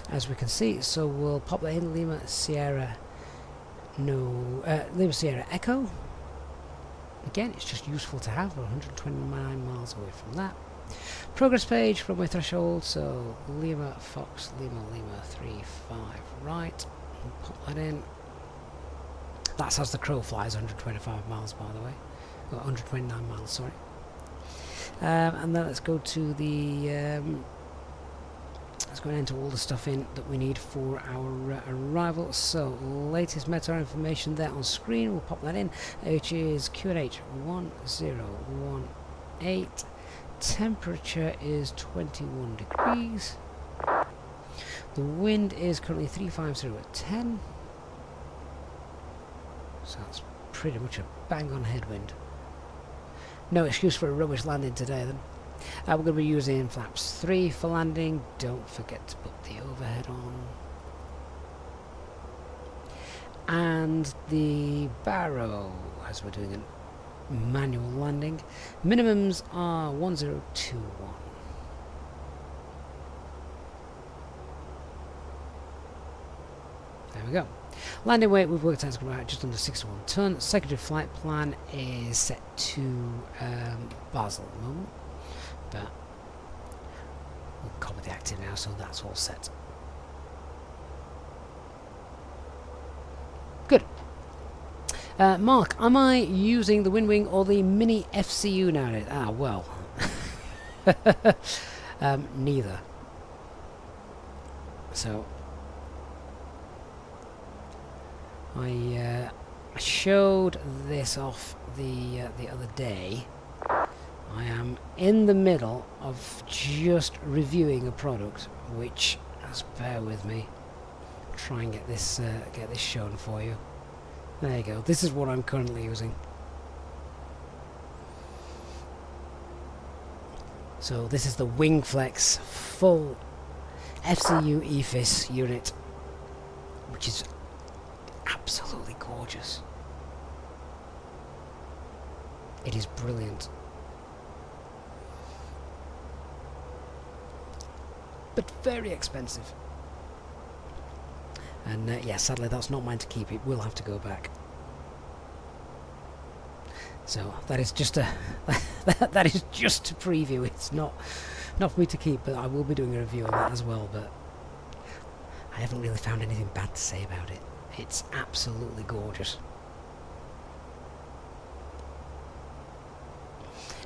as we can see, so we'll pop that in. Lima Sierra Echo. Again, it's just useful to have. We're 129 miles away from that. Progress page, runway threshold, so Lima Fox, Lima 35 right. We'll pop that in. That's as the crow flies, 125 miles by the way. Or 129 miles, sorry. And then let's go to the... let's go and enter all the stuff in that we need for our arrival. So, latest METAR information there on screen. We'll pop that in, which is QNH 1018. Temperature is 21 degrees. The wind is currently 350 at 10. So that's pretty much a bang-on headwind. No excuse for a rubbish landing today then. We're going to be using flaps 3 for landing. Don't forget to put the overhead on. And the barrow, as we're doing a manual landing. Minimums are 1021. There we go. Landing weight we've worked out is about just under 61 tonne. Secondary flight plan is set to Basel at the moment, but we'll copy the active now, so that's all set. Good. Mark, am I using the Windwing or the Mini FCU nowadays? Ah, well, neither. So I showed this off the other day. I am in the middle of just reviewing a product, which, just bear with me, try and get this shown for you. There you go. This is what I'm currently using. So this is the Wingflex full FCU EFIS unit, which is absolutely gorgeous. It is brilliant. But very expensive. And yeah, sadly that's not mine to keep. It will have to go back. So that is just a that is just a preview. It's not for me to keep, but I will be doing a review on that as well. But I haven't really found anything bad to say about it. It's absolutely gorgeous.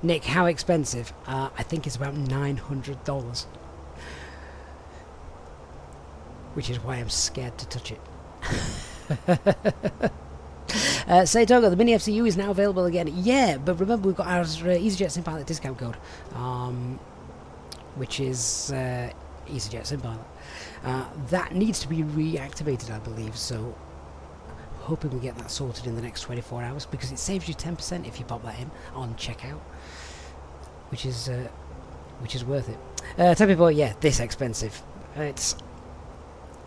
Nick, how expensive? I think it's about $900. Which is why I'm scared to touch it. Say Togo, the Mini FCU is now available again. Yeah, but remember we've got our EasyJet SimPilot discount code, which is EasyJet SimPilot. That needs to be reactivated, I believe, so hoping we get that sorted in the next 24 hours, because it saves you 10% if you pop that in on checkout, which is worth it. Tell people, yeah, this expensive.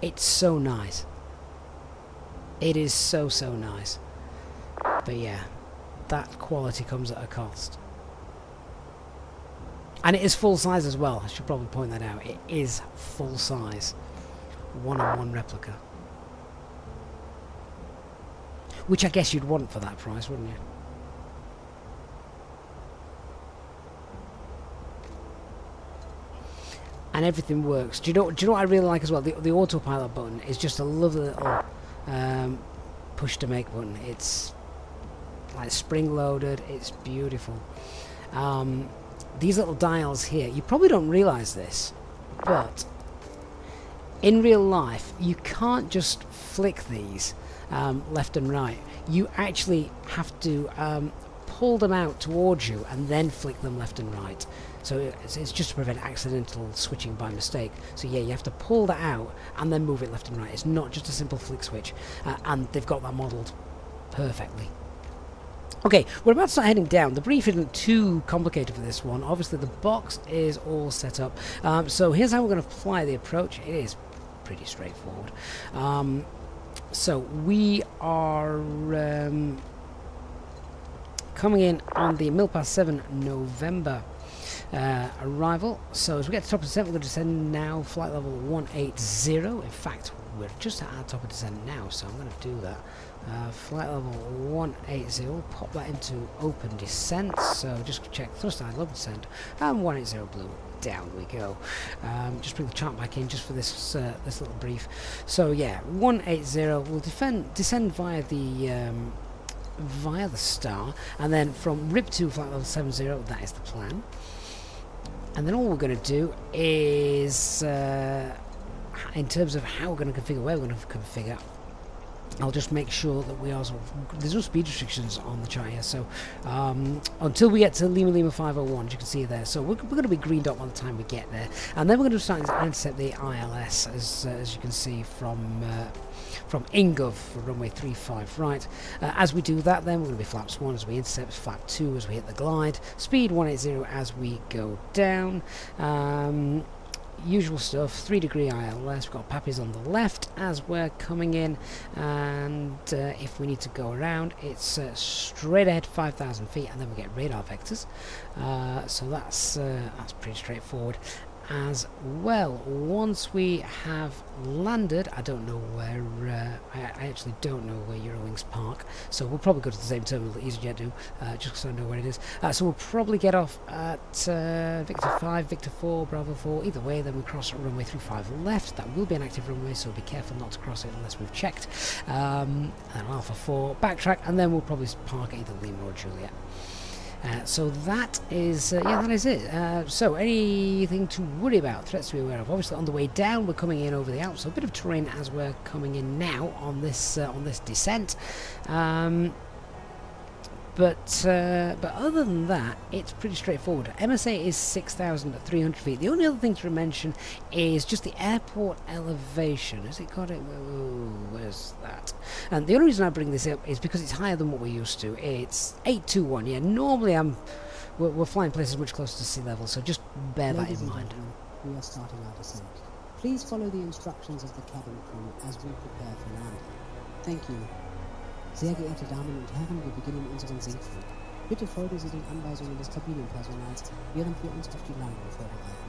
It's so nice. It is so nice. But yeah, that quality comes at a cost. And it is full size as well. I should probably point that out. It is full size. One-on-one replica. Which I guess you'd want for that price, wouldn't you? And everything works. Do you know what I really like as well? The autopilot button is just a lovely little push to make button. It's like spring loaded. It's beautiful. These little dials here, you probably don't realise this, but in real life you can't just flick these left and right. You actually have to pull them out towards you and then flick them left and right. So it's just to prevent accidental switching by mistake. So yeah, you have to pull that out and then move it left and right. It's not just a simple flick switch, and they've got that modelled perfectly. Okay, we're about to start heading down. The brief isn't too complicated for this one. Obviously the box is all set up. So here's how we're going to fly the approach. It is pretty straightforward. So we are coming in on the mil past 7 November arrival. So as we get to the top of descent, we're going to descend now, flight level 180. In fact, we're just at our top of descent now, so I'm going to do that. Flight level 180, we'll pop that into open descent, so just check thrust line, open descent, and 180 blue, down we go. Just bring the chart back in just for this this little brief. So yeah, 180, we'll descend via the star, and then from RIP to flight level 70, that is the plan. And then all we're going to do is, in terms of how we're going to configure, where we're going to configure, I'll just make sure that we are there's no speed restrictions on the chart here, so until we get to Lima 501, as you can see there, so we're going to be greened up by the time we get there, and then we're going to start to intercept the ILS, as you can see from Ingov for runway 35 right. As we do that, then we're going to be flaps 1 as we intercept, flap 2 as we hit the glide, speed 180 as we go down. Usual stuff, 3 degree ILS, we've got Pappies on the left as we're coming in, and if we need to go around, it's straight ahead 5,000 feet, and then we get radar vectors, so that's pretty straightforward as well. Once we have landed, I don't know where, I actually don't know where Eurowings park, so we'll probably go to the same terminal that EasyJet do, just because I know where it is. So we'll probably get off at Victor 5, Victor 4, Bravo 4, either way, then we cross runway 35 left. That will be an active runway, so be careful not to cross it unless we've checked. And Alpha 4, backtrack, and then we'll probably park at either Lima or Juliet. So that is yeah, that is it. So anything to worry about, threats to be aware of. Obviously on the way down we're coming in over the Alps, so a bit of terrain as we're coming in now on this descent. But other than that, it's pretty straightforward. MSA is 6,300 feet. The only other thing to mention is just the airport elevation. Has it got it? Where's that? And the only reason I bring this up is because it's higher than what we're used to. It's 821. Yeah, normally we're flying places much closer to sea level, so just bear that in mind. We are starting our descent. Please follow the instructions of the cabin crew as we prepare for landing. Thank you. Sehr geehrte Damen und Herren, wir beginnen unseren Sinkflug. Bitte folgen Sie den Anweisungen des Kabinenpersonals, während wir uns auf die Landung vorbereiten.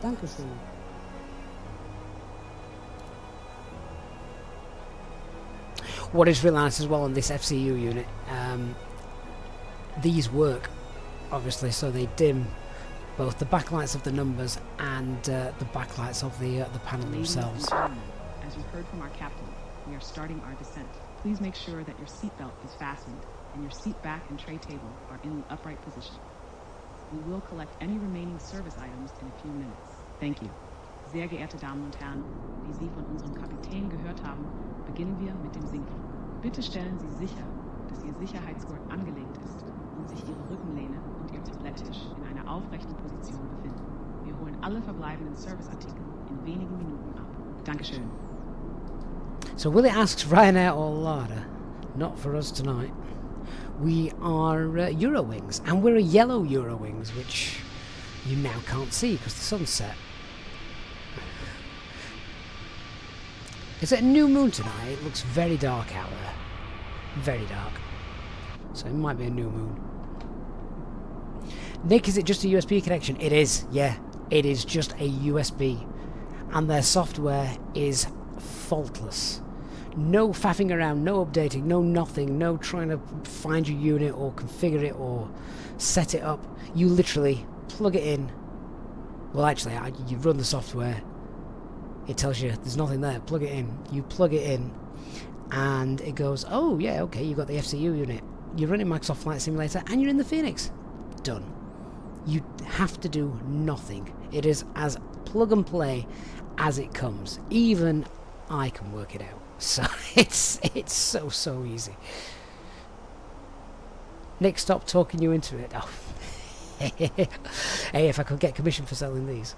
Dankeschön. What is really nice as well on this FCU unit, these work, obviously, so they dim both the backlights of the numbers and the backlights of the panel themselves. As you heard from our captain, we are starting our descent. Please make sure that your seatbelt is fastened and your seat back and tray table are in the upright position. We will collect any remaining service items in a few minutes. Thank you. Sehr geehrte Damen und Herren, wie Sie von unserem Kapitän gehört haben, beginnen wir mit dem Sinkflug. Bitte stellen Sie sicher, dass Ihr Sicherheitsgurt angelegt ist und sich Ihre Rückenlehne und Ihr Tabletttisch in einer aufrechten Position befinden. Wir holen alle verbleibenden Serviceartikel in wenigen Minuten ab. Dankeschön. So Willie asks Ryanair or Lada. Not for us tonight. We are Eurowings, and we're a yellow Eurowings, which you now can't see because the sun's set. Is it a new moon tonight? It looks very dark out there. Very dark. So it might be a new moon. Nick, is it just a USB connection? It is, yeah. It is just a USB. And their software is faultless. No faffing around, no updating, no nothing, no trying to find your unit or configure it or set it up. You literally plug it in. Well, actually, you run the software. It tells you there's nothing there. Plug it in. You plug it in, and it goes, oh yeah, okay, you've got the FCU unit. You're running Microsoft Flight Simulator, and you're in the Phoenix. Done. You have to do nothing. It is as plug and play as it comes. Even I can work it out. So it's so easy. Nick, stop talking you into it. Oh. Hey, if I could get commission for selling these,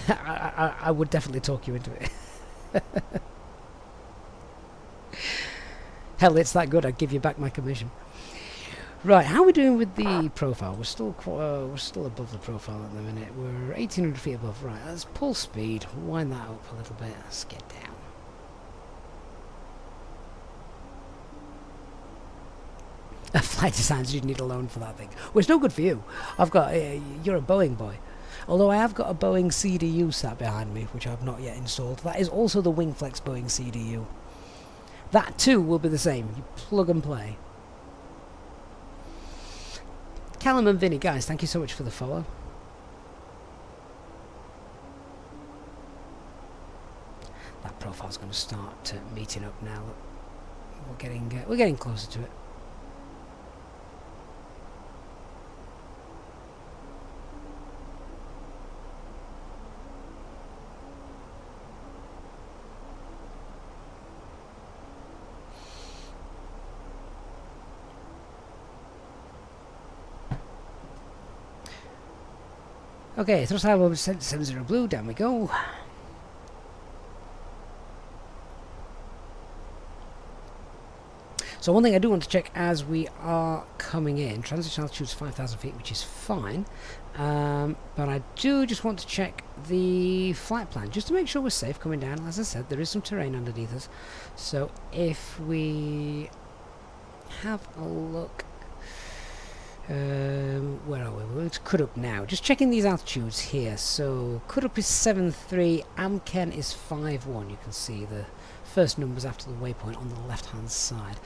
I would definitely talk you into it. Hell, it's that good. I'd give you back my commission. Right, how are we doing with the profile? We're still above the profile at the minute. We're 1,800 feet above. Right, let's pull speed. Wind that up a little bit. Let's get down. flight designs, you'd need a loan for that thing. Well, it's no good for you. I've got, you're a Boeing boy. Although I have got a Boeing CDU sat behind me, which I've not yet installed. That is also the Wingflex Boeing CDU. That too will be the same. You plug and play. Callum and Vinny, guys, thank you so much for the follow. That profile's going to start meeting up now. We're getting closer to it. Okay, thrust level 70 blue, down we go. So one thing I do want to check as we are coming in, transition altitude is 5,000 feet, which is fine, but I do just want to check the flight plan, just to make sure we're safe coming down. As I said, there is some terrain underneath us, so if we have a look, where are we? It's Kurup now. Just checking these altitudes here. So Kurup is 7.3, Amken is 5.1. You can see the first numbers after the waypoint on the left hand side.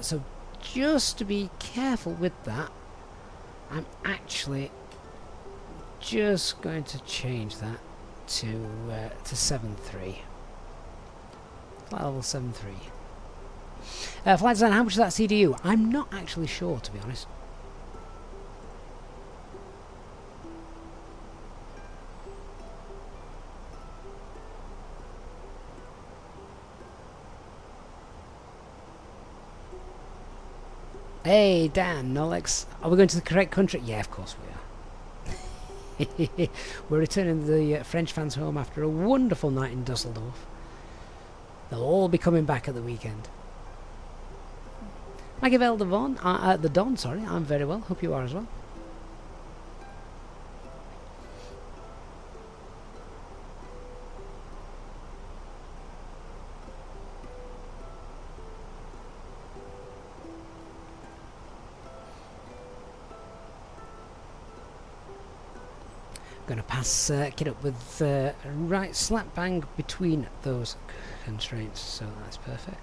So just to be careful with that, I'm actually just going to change that to 7.3. Flight level 7.3. Flight design, how much is that CDU? I'm not actually sure, to be honest. Hey Dan, Nolex, are we going to the correct country? Yeah, of course we are. We're returning the French fans home after a wonderful night in Düsseldorf. They'll all be coming back at the weekend. Machiavel the Don, sorry, I'm very well, hope you are as well. Going to pass Kid up with right slap bang between those constraints, so that's perfect.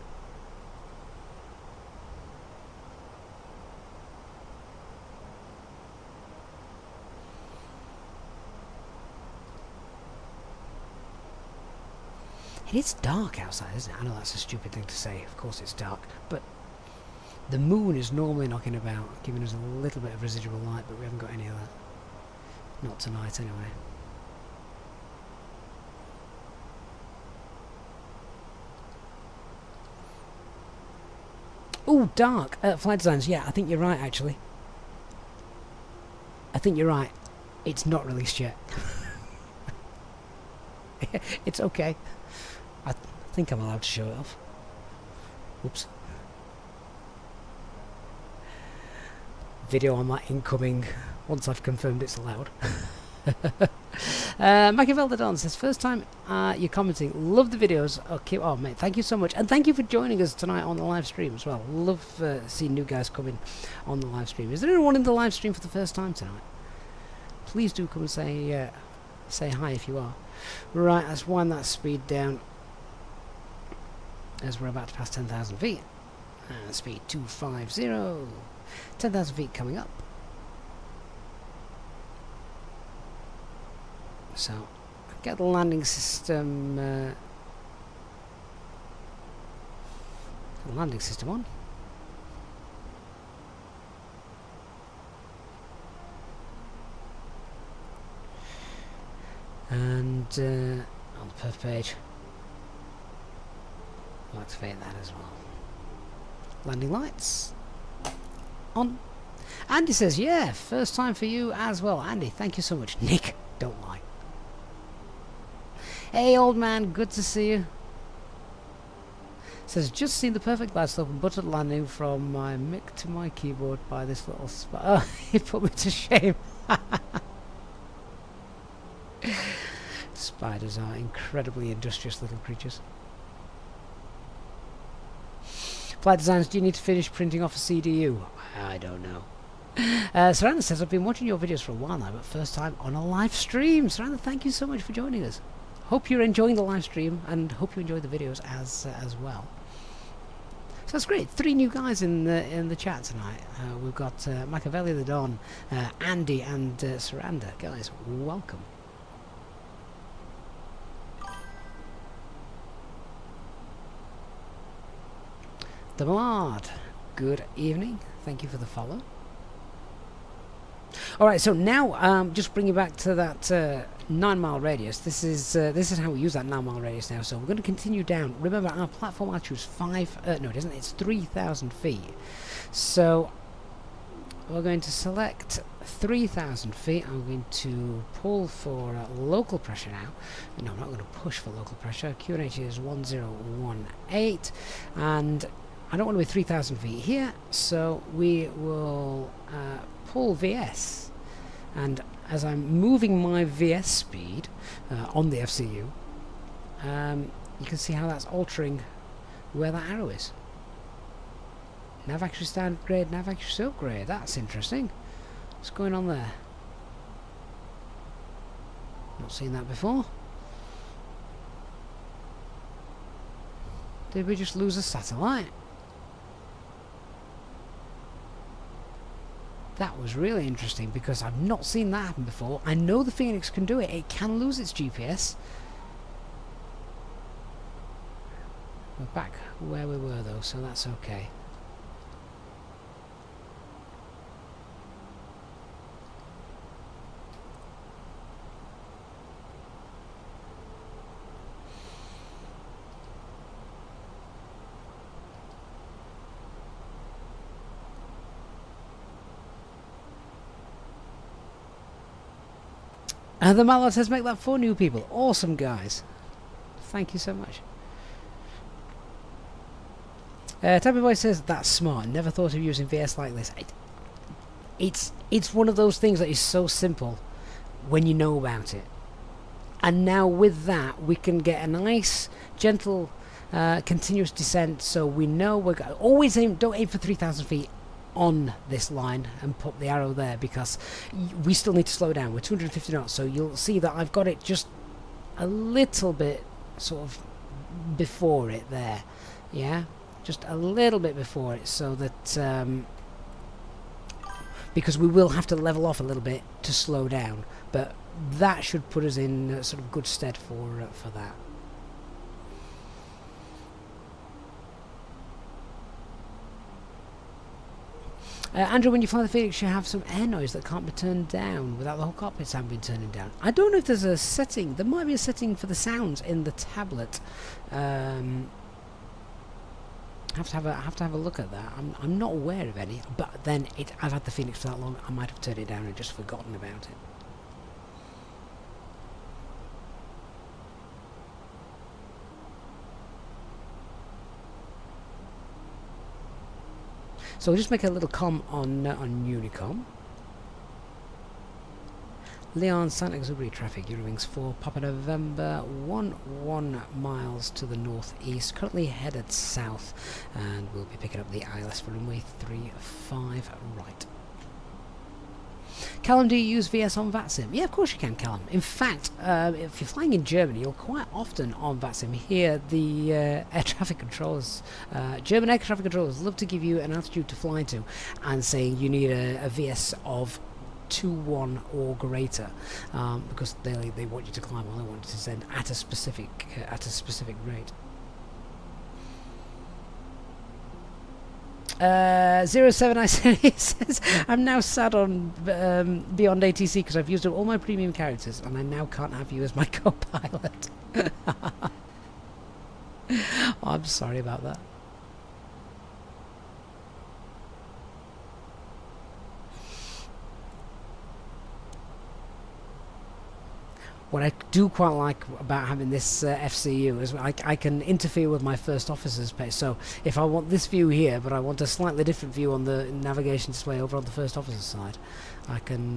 It is dark outside, isn't it? I know that's a stupid thing to say, of course it's dark, but the moon is normally knocking about, giving us a little bit of residual light, but we haven't got any of that. Not tonight, anyway. Oh, dark! Flight designs, yeah, I think you're right, actually. I think you're right. It's not released yet. It's okay. I think I'm allowed to show it off. Oops. Video on that incoming once I've confirmed it's allowed. Machiavel the Don says, first time you're commenting, love the videos. Okay, oh mate, thank you so much, and thank you for joining us tonight on the live stream as well. Love seeing new guys coming on the live stream. Is there anyone in the live stream for the first time tonight? Please do come and say hi if you are. Right, let's wind that speed down as we're about to pass 10,000 feet. Speed 250. 10,000 feet coming up. So, get the landing system on. And on the perf page, we'll activate that as well. Landing lights on. Andy says, yeah, first time for you as well. Andy, thank you so much. Nick, don't lie. Hey old man, good to see you. Says, just seen the perfect glide slope and buttered landing from my mic to my keyboard by this little spot. Oh, he put me to shame. Spiders are incredibly industrious little creatures. Flight Designers, do you need to finish printing off a CDU? I don't know. Saranda says, I've been watching your videos for a while now, but first time on a live stream. Saranda, thank you so much for joining us. Hope you're enjoying the live stream, and hope you enjoy the videos as well. So that's great. 3 new guys in the chat tonight. We've got Machiavelli the Don, Andy, and Saranda. Guys, welcome. The Millard, good evening. Thank you for the follow. Alright, so now just bring you back to that 9-mile radius. This is how we use that 9-mile radius now. So we're going to continue down. Remember, our platform altitude is no, it isn't. It's 3,000 feet. So we're going to select 3,000 feet. I'm going to pull for local pressure now. No, I'm not going to push for local pressure. QNH is 1018, and I don't want to be 3,000 feet here, so we will pull VS, and as I'm moving my VS speed on the FCU, you can see how that's altering where that arrow is. Nav actually standard grade, nav actually silk grade. That's interesting. What's going on there? Not seen that before. Did we just lose a satellite? That was really interesting because I've not seen that happen before. I know the Fenix can do it. It can lose its GPS. We're back where we were though, so that's okay. And the Mallard says make that 4 new people. Awesome, guys. Thank you so much. Tabby Boy says that's smart. Never thought of using VS like this. It's one of those things that is so simple when you know about it. And now with that, we can get a nice, gentle, continuous descent. So we know we're always don't aim for 3,000 feet on this line and put the arrow there, because we still need to slow down. We're 250 knots, so you'll see that I've got it just a little bit sort of before it there, yeah, just a little bit before it, so that because we will have to level off a little bit to slow down, but that should put us in sort of good stead for that. Andrew, when you fly the Phoenix, you have some air noise that can't be turned down without the whole cockpit sound being turned down. I don't know if there's a setting. There might be a setting for the sounds in the tablet. Have to have a look at that. I'm not aware of any. But then I've had the Phoenix for that long. I might have turned it down and just forgotten about it. So we'll just make a little com on Unicom. Lyon, Santa Exuberant traffic, Eurowings 4, Papa November, 1 miles to the northeast, currently headed south, and we'll be picking up the ILS for runway 35 right. Callum, do you use VS on VATSIM? Yeah, of course you can, Callum. In fact, if you're flying in Germany, you'll quite often on VATSIM hear the air traffic controllers, German air traffic controllers love to give you an altitude to fly to and saying you need a VS of 2-1 or greater, because they want you to climb or they want you to descend at a specific rate. 07 I says I'm now sad on Beyond ATC because I've used up all my premium characters and I now can't have you as my co-pilot. Oh, I'm sorry about that. What I do quite like about having this FCU is I can interfere with my first officer's page. So if I want this view here, but I want a slightly different view on the navigation display over on the first officer's side, I can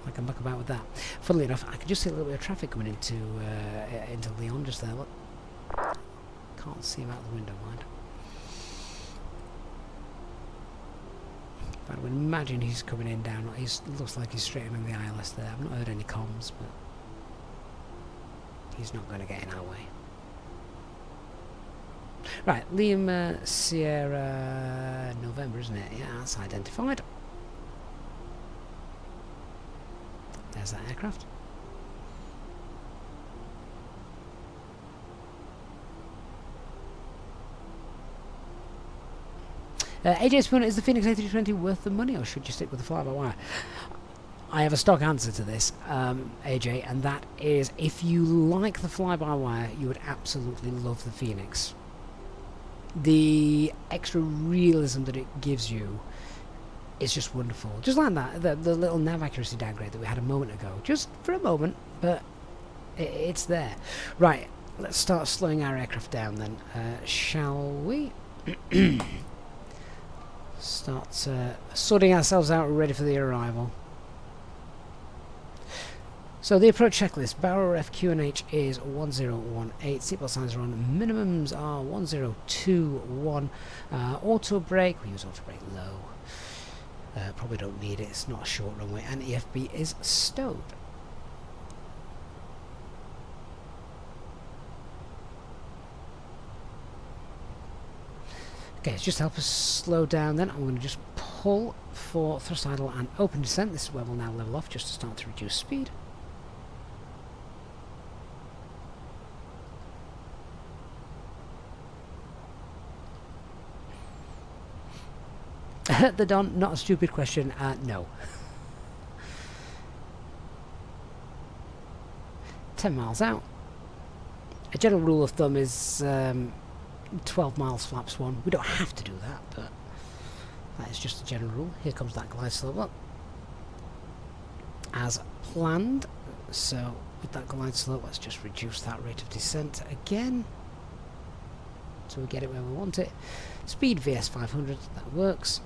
muck about with that. Funnily enough, I can just see a little bit of traffic coming into Lyon just there. Look, can't see him out the window, mind. I would imagine he's coming in down. He looks like he's straight in the ILS there. I've not heard any comms, but he's not going to get in our way. Right, Lima Sierra November, isn't it? Yeah, that's identified. There's that aircraft. AJ Spooner, is the Fenix A320 worth the money, or should you stick with the fly-by-wire? I have a stock answer to this, AJ, and that is, if you like the fly-by-wire, you would absolutely love the Fenix. The extra realism that it gives you is just wonderful. Just like that, the little nav accuracy downgrade that we had a moment ago, just for a moment, but it's there. Right, let's start slowing our aircraft down then, shall we? Start sorting ourselves out, ready for the arrival. So the approach checklist, barrel FQ&H is 1018, seatbelt signs are on, minimums are 1021, auto brake, we use auto brake low, probably don't need it, it's not a short runway, and EFB is stowed. Okay, just to help us slow down then, I'm going to just pull for thrust idle and open descent. This is where we'll now level off just to start to reduce speed. The Don, not a stupid question, no. 10 miles out. A general rule of thumb is 12 miles flaps 1. We don't have to do that, but that is just a general rule. Here comes that glide slope up as planned. So with that glide slope, let's just reduce that rate of descent again so we get it where we want it. Speed VS 500, that works.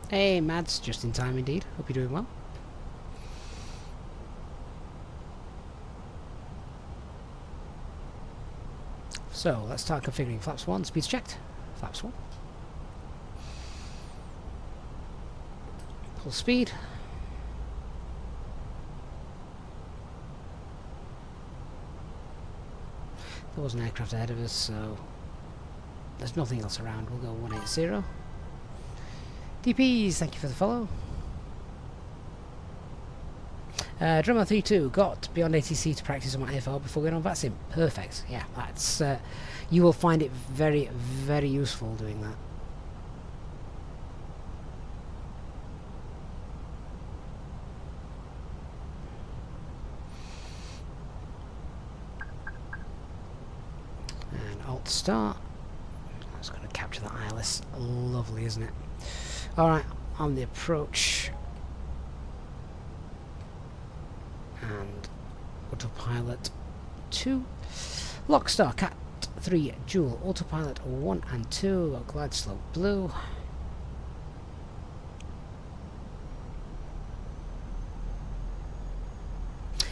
Hey Mads, just in time indeed. Hope you're doing well. So let's start configuring flaps 1, speeds checked. Flaps 1. Full speed. There was an aircraft ahead of us, so there's nothing else around. We'll go 180. DPs, thank you for the follow. Drummer 32 got beyond ATC to practice on my AFL before going on VATSIM. Perfect. Yeah, that's you will find it very, very useful doing that. And Alt Start. That's going to capture the ILS. Lovely, isn't it? Alright, on the approach. And autopilot 2. Lockstar Cat 3 dual autopilot 1 and 2. Glide slope blue.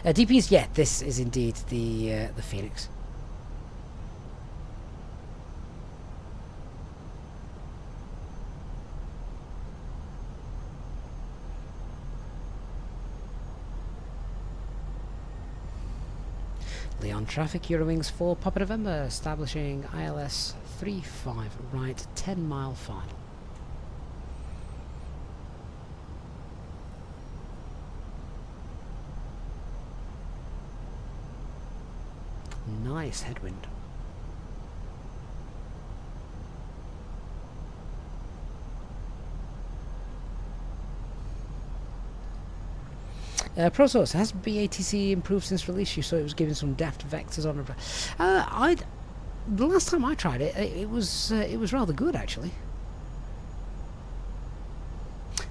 DPs, yeah, this is indeed the Fenix. Lyon traffic, Eurowings 4 Papa November, establishing ILS 35 right, 10 mile final. Nice headwind. ProSource, has BATC improved since release? You saw it was giving some daft vectors on. The last time I tried it, it was rather good actually.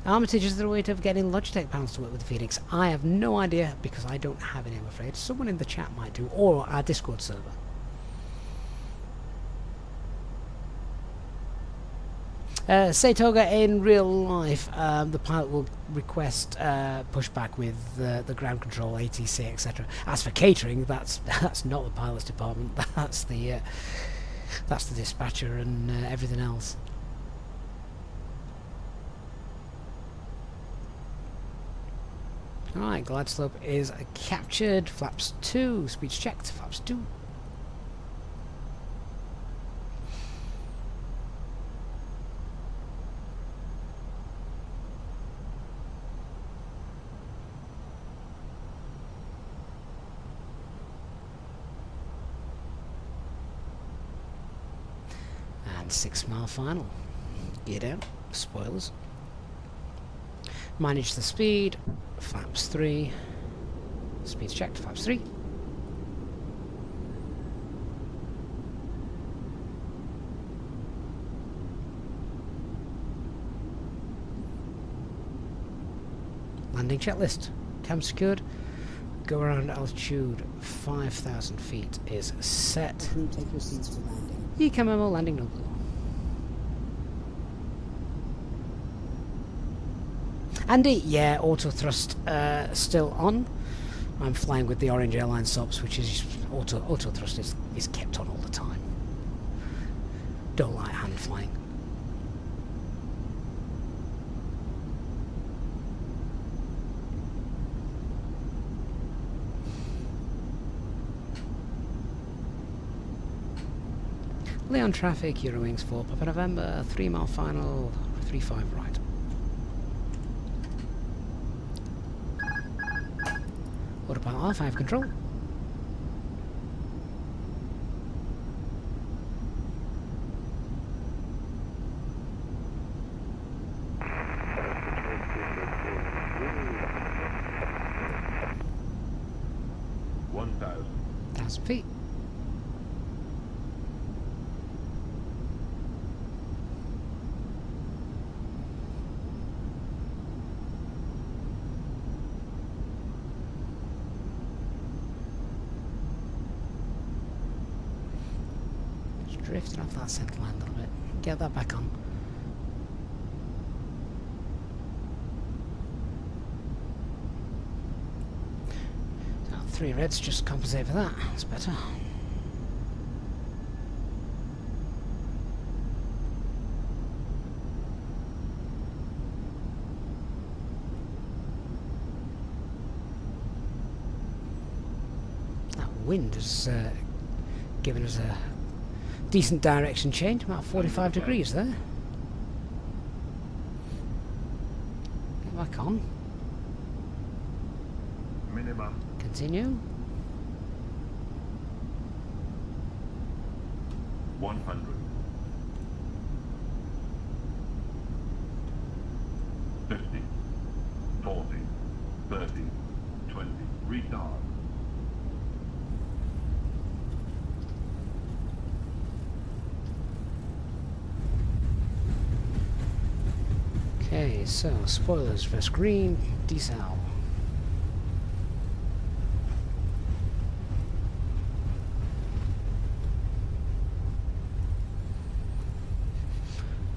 Armitage, is there a way of getting Logitech panels to work with the Fenix? I have no idea because I don't have any, I'm afraid. Someone in the chat might do, or our Discord server. Satoga, in real life, the pilot will request pushback with the ground control, ATC, etc. As for catering, that's not the pilot's department. That's the dispatcher and everything else. Alright, glide slope is captured. Flaps 2, speeds checked. Flaps 2. And 6 mile final. Gear down. Spoilers. Manage the speed. Flaps 3. Speeds checked. Flaps 3. Landing checklist. Cam secured. Go around altitude 5,000 feet is set. Crew, take your seats for landing. ECAM memo, landing no blue. Andy, yeah, auto thrust still on. I'm flying with the Orange Airline SOPs, which is auto thrust is kept on all the time. Don't like hand flying. Lyon traffic, Eurowings 4 Papa November, 3 mile final, 35 right. Autopilot R5 control. Thousand feet. Drifting off that centre line a little bit. Get that back on. So 3 reds just compensate for that. That's better. That wind has given us a decent direction change, about 45 degrees there. Get back on. Minimum. Continue. 100. 50. 40. 30. 20. Retard. Okay, so spoilers first green, decel.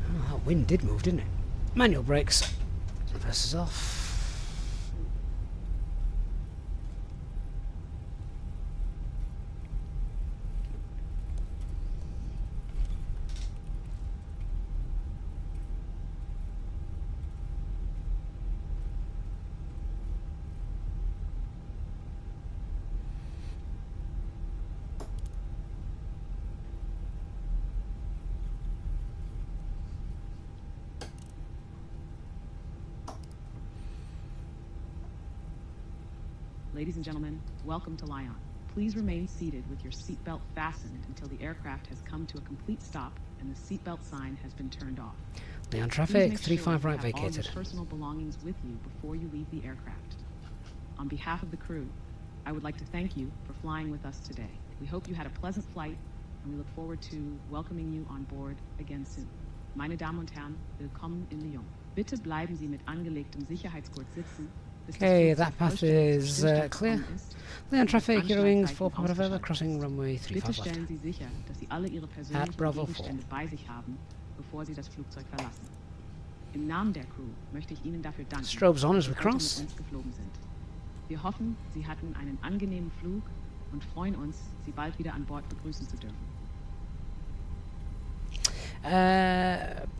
Oh, that wind did move, didn't it? Manual brakes. Reverse is off. Ladies and gentlemen, welcome to Lyon. Please remain seated with your seatbelt fastened until the aircraft has come to a complete stop and the seatbelt sign has been turned off. Lyon traffic, 35 right you have all vacated. your personal belongings with you before you leave the aircraft. On behalf of the crew, I would like to thank you for flying with us today. We hope you had a pleasant flight and we look forward to welcoming you on board again soon. Meine Damen und Herren, willkommen in Lyon. Bitte bleiben Sie mit angelegtem Sicherheitsgurt sitzen. Okay, that path is clear. Lyon traffic, Eurowings 4 Papa November, crossing runway 35 left. Bitte stellen Sie sicher, dass Sie alle Ihre At persönlichen Bravo 4. Gegenstände bei sich haben, bevor Sie das Flugzeug verlassen. Im Namen der Crew möchte ich Ihnen dafür danken, Strobes on as we dass Sie heute cross. mit uns geflogen sind. Wir hoffen, Sie hatten einen angenehmen Flug und freuen uns, Sie bald wieder an Bord begrüßen zu dürfen.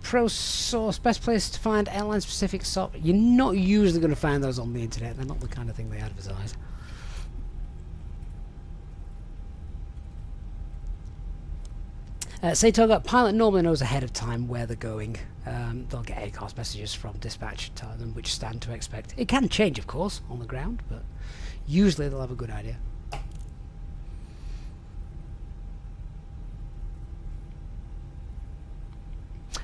Pro source, best place to find airline specific SOP. You're not usually going to find those on the internet. They're not the kind of thing they advertise. Say Toga, pilot normally knows ahead of time where they're going. They'll get ACARS messages from dispatch telling them which stand to expect. It can change, of course, on the ground, but usually they'll have a good idea.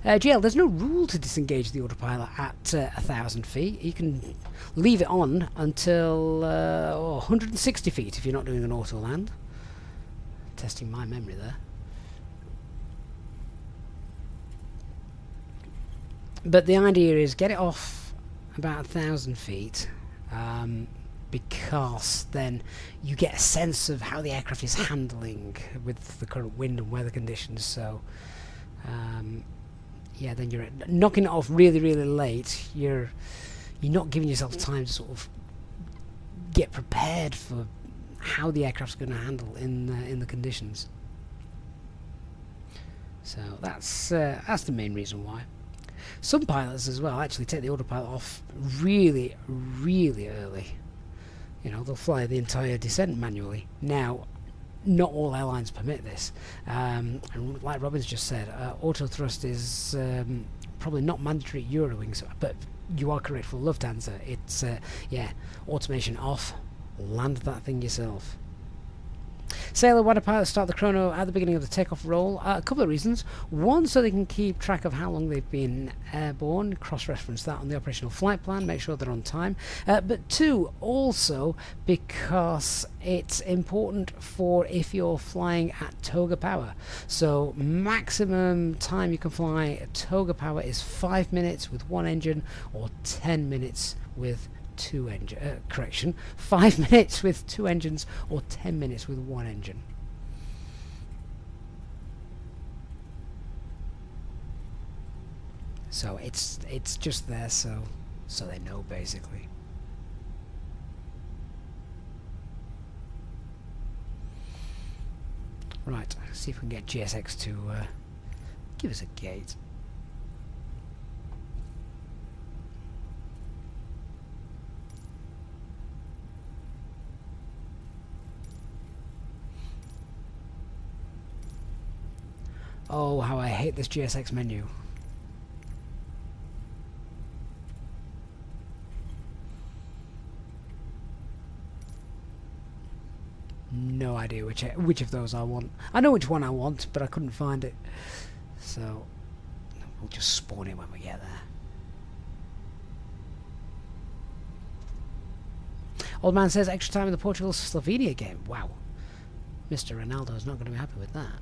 GL, there's no rule to disengage the autopilot at 1,000 feet. You can leave it on until 160 feet if you're not doing an auto land. Testing my memory there. But the idea is get it off about 1,000 feet, because then you get a sense of how the aircraft is handling with the current wind and weather conditions. So yeah, then you're knocking it off really, really late. You're not giving yourself time to sort of get prepared for how the aircraft's going to handle in the conditions. So that's the main reason why. Some pilots as well actually take the autopilot off really, really early. You know, they'll fly the entire descent manually. Now, not all airlines permit this. And like Robin's just said, auto thrust is probably not mandatory at Eurowings, but you are correct for Lufthansa. It's, yeah, automation off, land that thing yourself. Sailor, why do pilots start the chrono at the beginning of the takeoff roll? A couple of reasons. One, so they can keep track of how long they've been airborne, cross-reference that on the operational flight plan, make sure they're on time. But two, also because it's important for if you're flying at toga power. So maximum time you can fly at toga power is 5 minutes with one engine or 10 minutes with 2 engine, 5 minutes with 2 engines or 10 minutes with 1 engine. So it's just there so they know, basically. Right, see if we can get GSX to give us a gate. Oh, how I hate this GSX menu. No idea which of those I want. I know which one I want, but I couldn't find it. So we'll just spawn it when we get there. Old man says extra time in the Portugal-Slovenia game. Wow. Mr. Ronaldo's not going to be happy with that.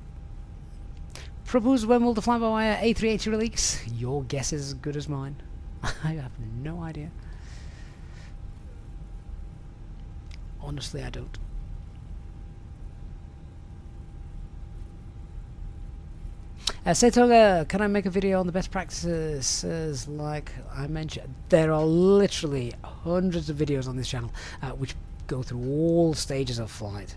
Propose when will the fly-by-wire A380 release? Your guess is as good as mine. I have no idea. Honestly, I don't. Setoga, can I make a video on the best practices like I mentioned? There are literally hundreds of videos on this channel which go through all stages of flight.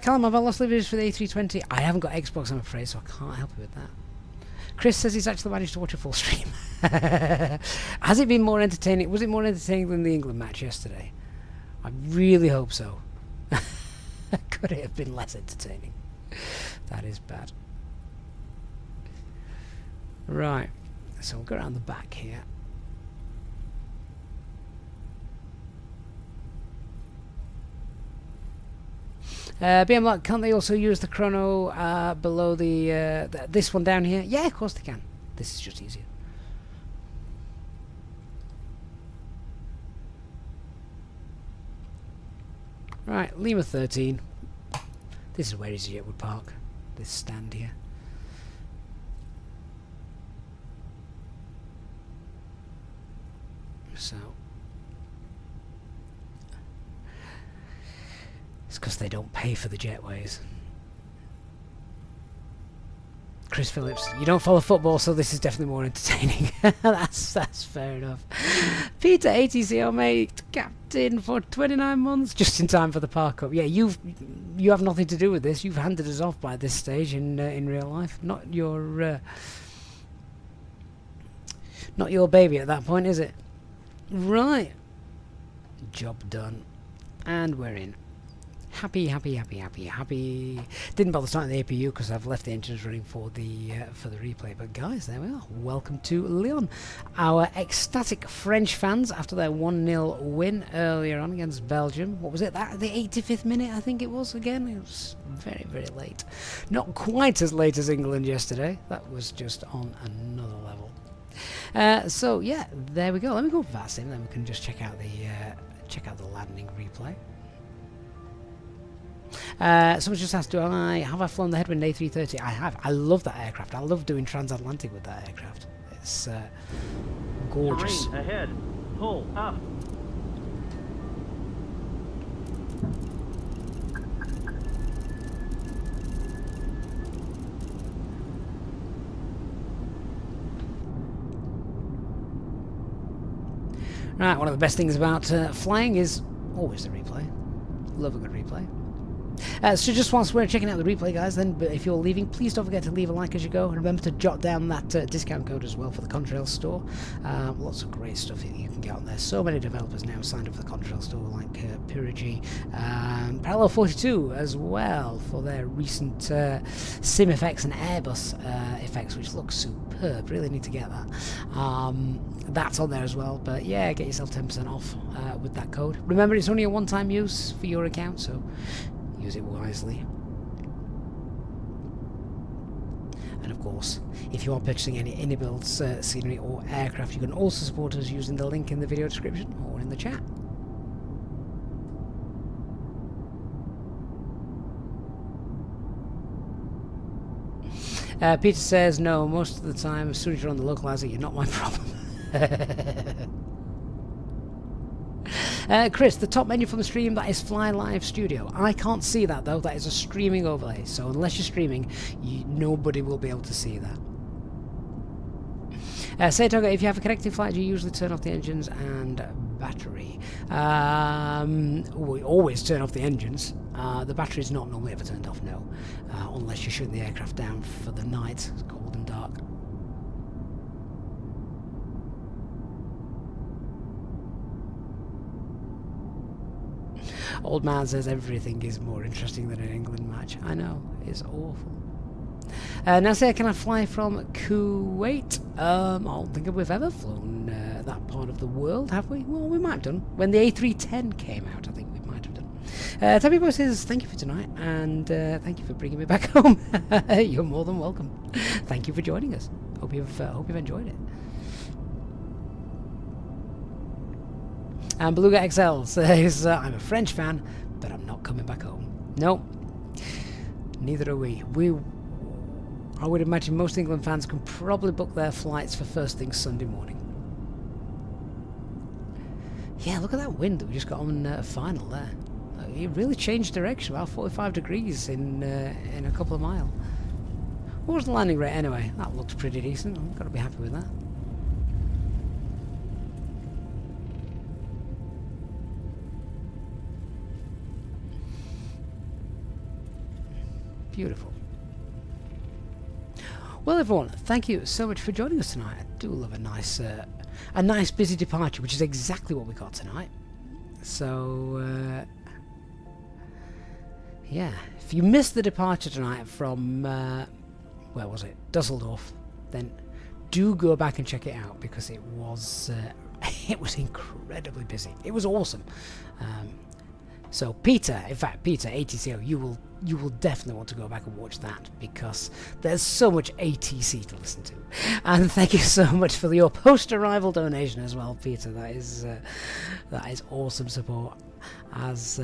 Callum, have I lost reviews for the A320? I haven't got Xbox, I'm afraid, so I can't help you with that. Chris says he's actually managed to watch a full stream. Has it been more entertaining? Was it more entertaining than the England match yesterday? I really hope so. Could it have been less entertaining? That is bad. Right, so we'll go around the back here. BM Lock, can't they also use the chrono below the this one down here? Yeah, of course they can. This is just easier. Right, Lima 13. This is where EasyJet would park. This stand here. So it's because they don't pay for the jetways. Chris Phillips. You don't follow football, so this is definitely more entertaining. That's fair enough. Peter, ATCO mate, captain for 29 months, just in time for the Park Cup. Yeah, you have nothing to do with this. You've handed us off by this stage in real life. Not your baby at that point, is it? Right. Job done, and we're in. Happy. Didn't bother starting the APU because I've left the engines running for the replay. But guys, there we are. Welcome to Lyon. Our ecstatic French fans after their 1-0 win earlier on against Belgium. What was it? That the 85th minute, I think it was. Again, it was very, very late. Not quite as late as England yesterday. That was just on another level. So yeah, there we go. Let me go VATSIM, then we can just check out the landing replay. Someone just asked, have I flown the Headwind A320? I have. I love that aircraft. I love doing transatlantic with that aircraft. It's gorgeous. Marine ahead. Pull up. Right, one of the best things about flying is always the replay. Love a good replay. So just whilst we're checking out the replay, guys, then if you're leaving, please don't forget to leave a like as you go. And remember to jot down that discount code as well for the Contrail store. Lots of great stuff that you can get on there. So many developers now signed up for the Contrail store, like Pyrigi, Parallel 42 as well, for their recent sim effects and Airbus effects, which look superb. Really need to get that. That's on there as well. But yeah, get yourself 10% off with that code. Remember, it's only a one-time use for your account, so use it wisely. And of course, if you are purchasing any in-build scenery or aircraft, you can also support us using the link in the video description or in the chat. Peter says, no, most of the time, as soon as you're on the localizer, you're not my problem. Chris, the top menu from the stream, that is Fly Live Studio. I can't see that though, that is a streaming overlay, so unless you're streaming, nobody will be able to see that. Say Toga, if you have a connected flight, do you usually turn off the engines and battery? We always turn off the engines. The battery is not normally ever turned off, no, unless you're shutting the aircraft down for the night, it's cold and dark. Old man says everything is more interesting than an England match. I know, it's awful. Now say, can I fly from Kuwait? I don't think we've ever flown that part of the world, have we? Well, we might have done. When the A310 came out, I think we might have done. Tabby Boy says, thank you for tonight, and thank you for bringing me back home. You're more than welcome. Thank you for joining us. Hope you've enjoyed it. And Beluga XL says, I'm a French fan, but I'm not coming back home. No, neither are we. I would imagine most England fans can probably book their flights for first thing Sunday morning. Yeah, look at that wind that we just got on final there. It really changed direction, about 45 degrees in a couple of miles. What was the landing rate anyway? That looked pretty decent. I've got to be happy with that. Beautiful. Well, everyone, thank you so much for joining us tonight. I do love a nice busy departure, which is exactly what we got tonight. So, yeah, if you missed the departure tonight from where was it? Düsseldorf, then do go back and check it out, because it was incredibly busy. It was awesome. So Peter, in fact, Peter, ATCO, you will definitely want to go back and watch that, because there's so much ATC to listen to. And thank you so much for your post-arrival donation as well, Peter. That is awesome support, as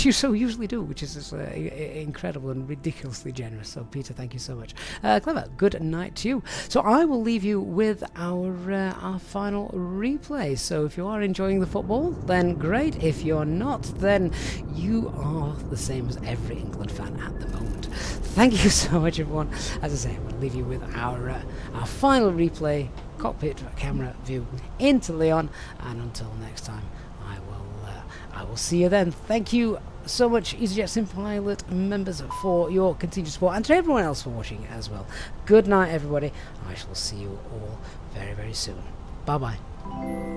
you so usually do, which is incredible and ridiculously generous. So Peter, thank you so much. Clever, good night to you. So I will leave you with our final replay. So if you are enjoying the football, then great. If you're not, then you are the same as every England fan. fan at the moment. Thank you so much, everyone. As I say, I'm going to leave you with our final replay, cockpit camera view into Lyon, and until next time, I will see you then. Thank you so much, EasyJet Sim Pilot members, for your continued support, and to everyone else for watching as well. Good night, everybody. I shall see you all very, very soon. Bye bye.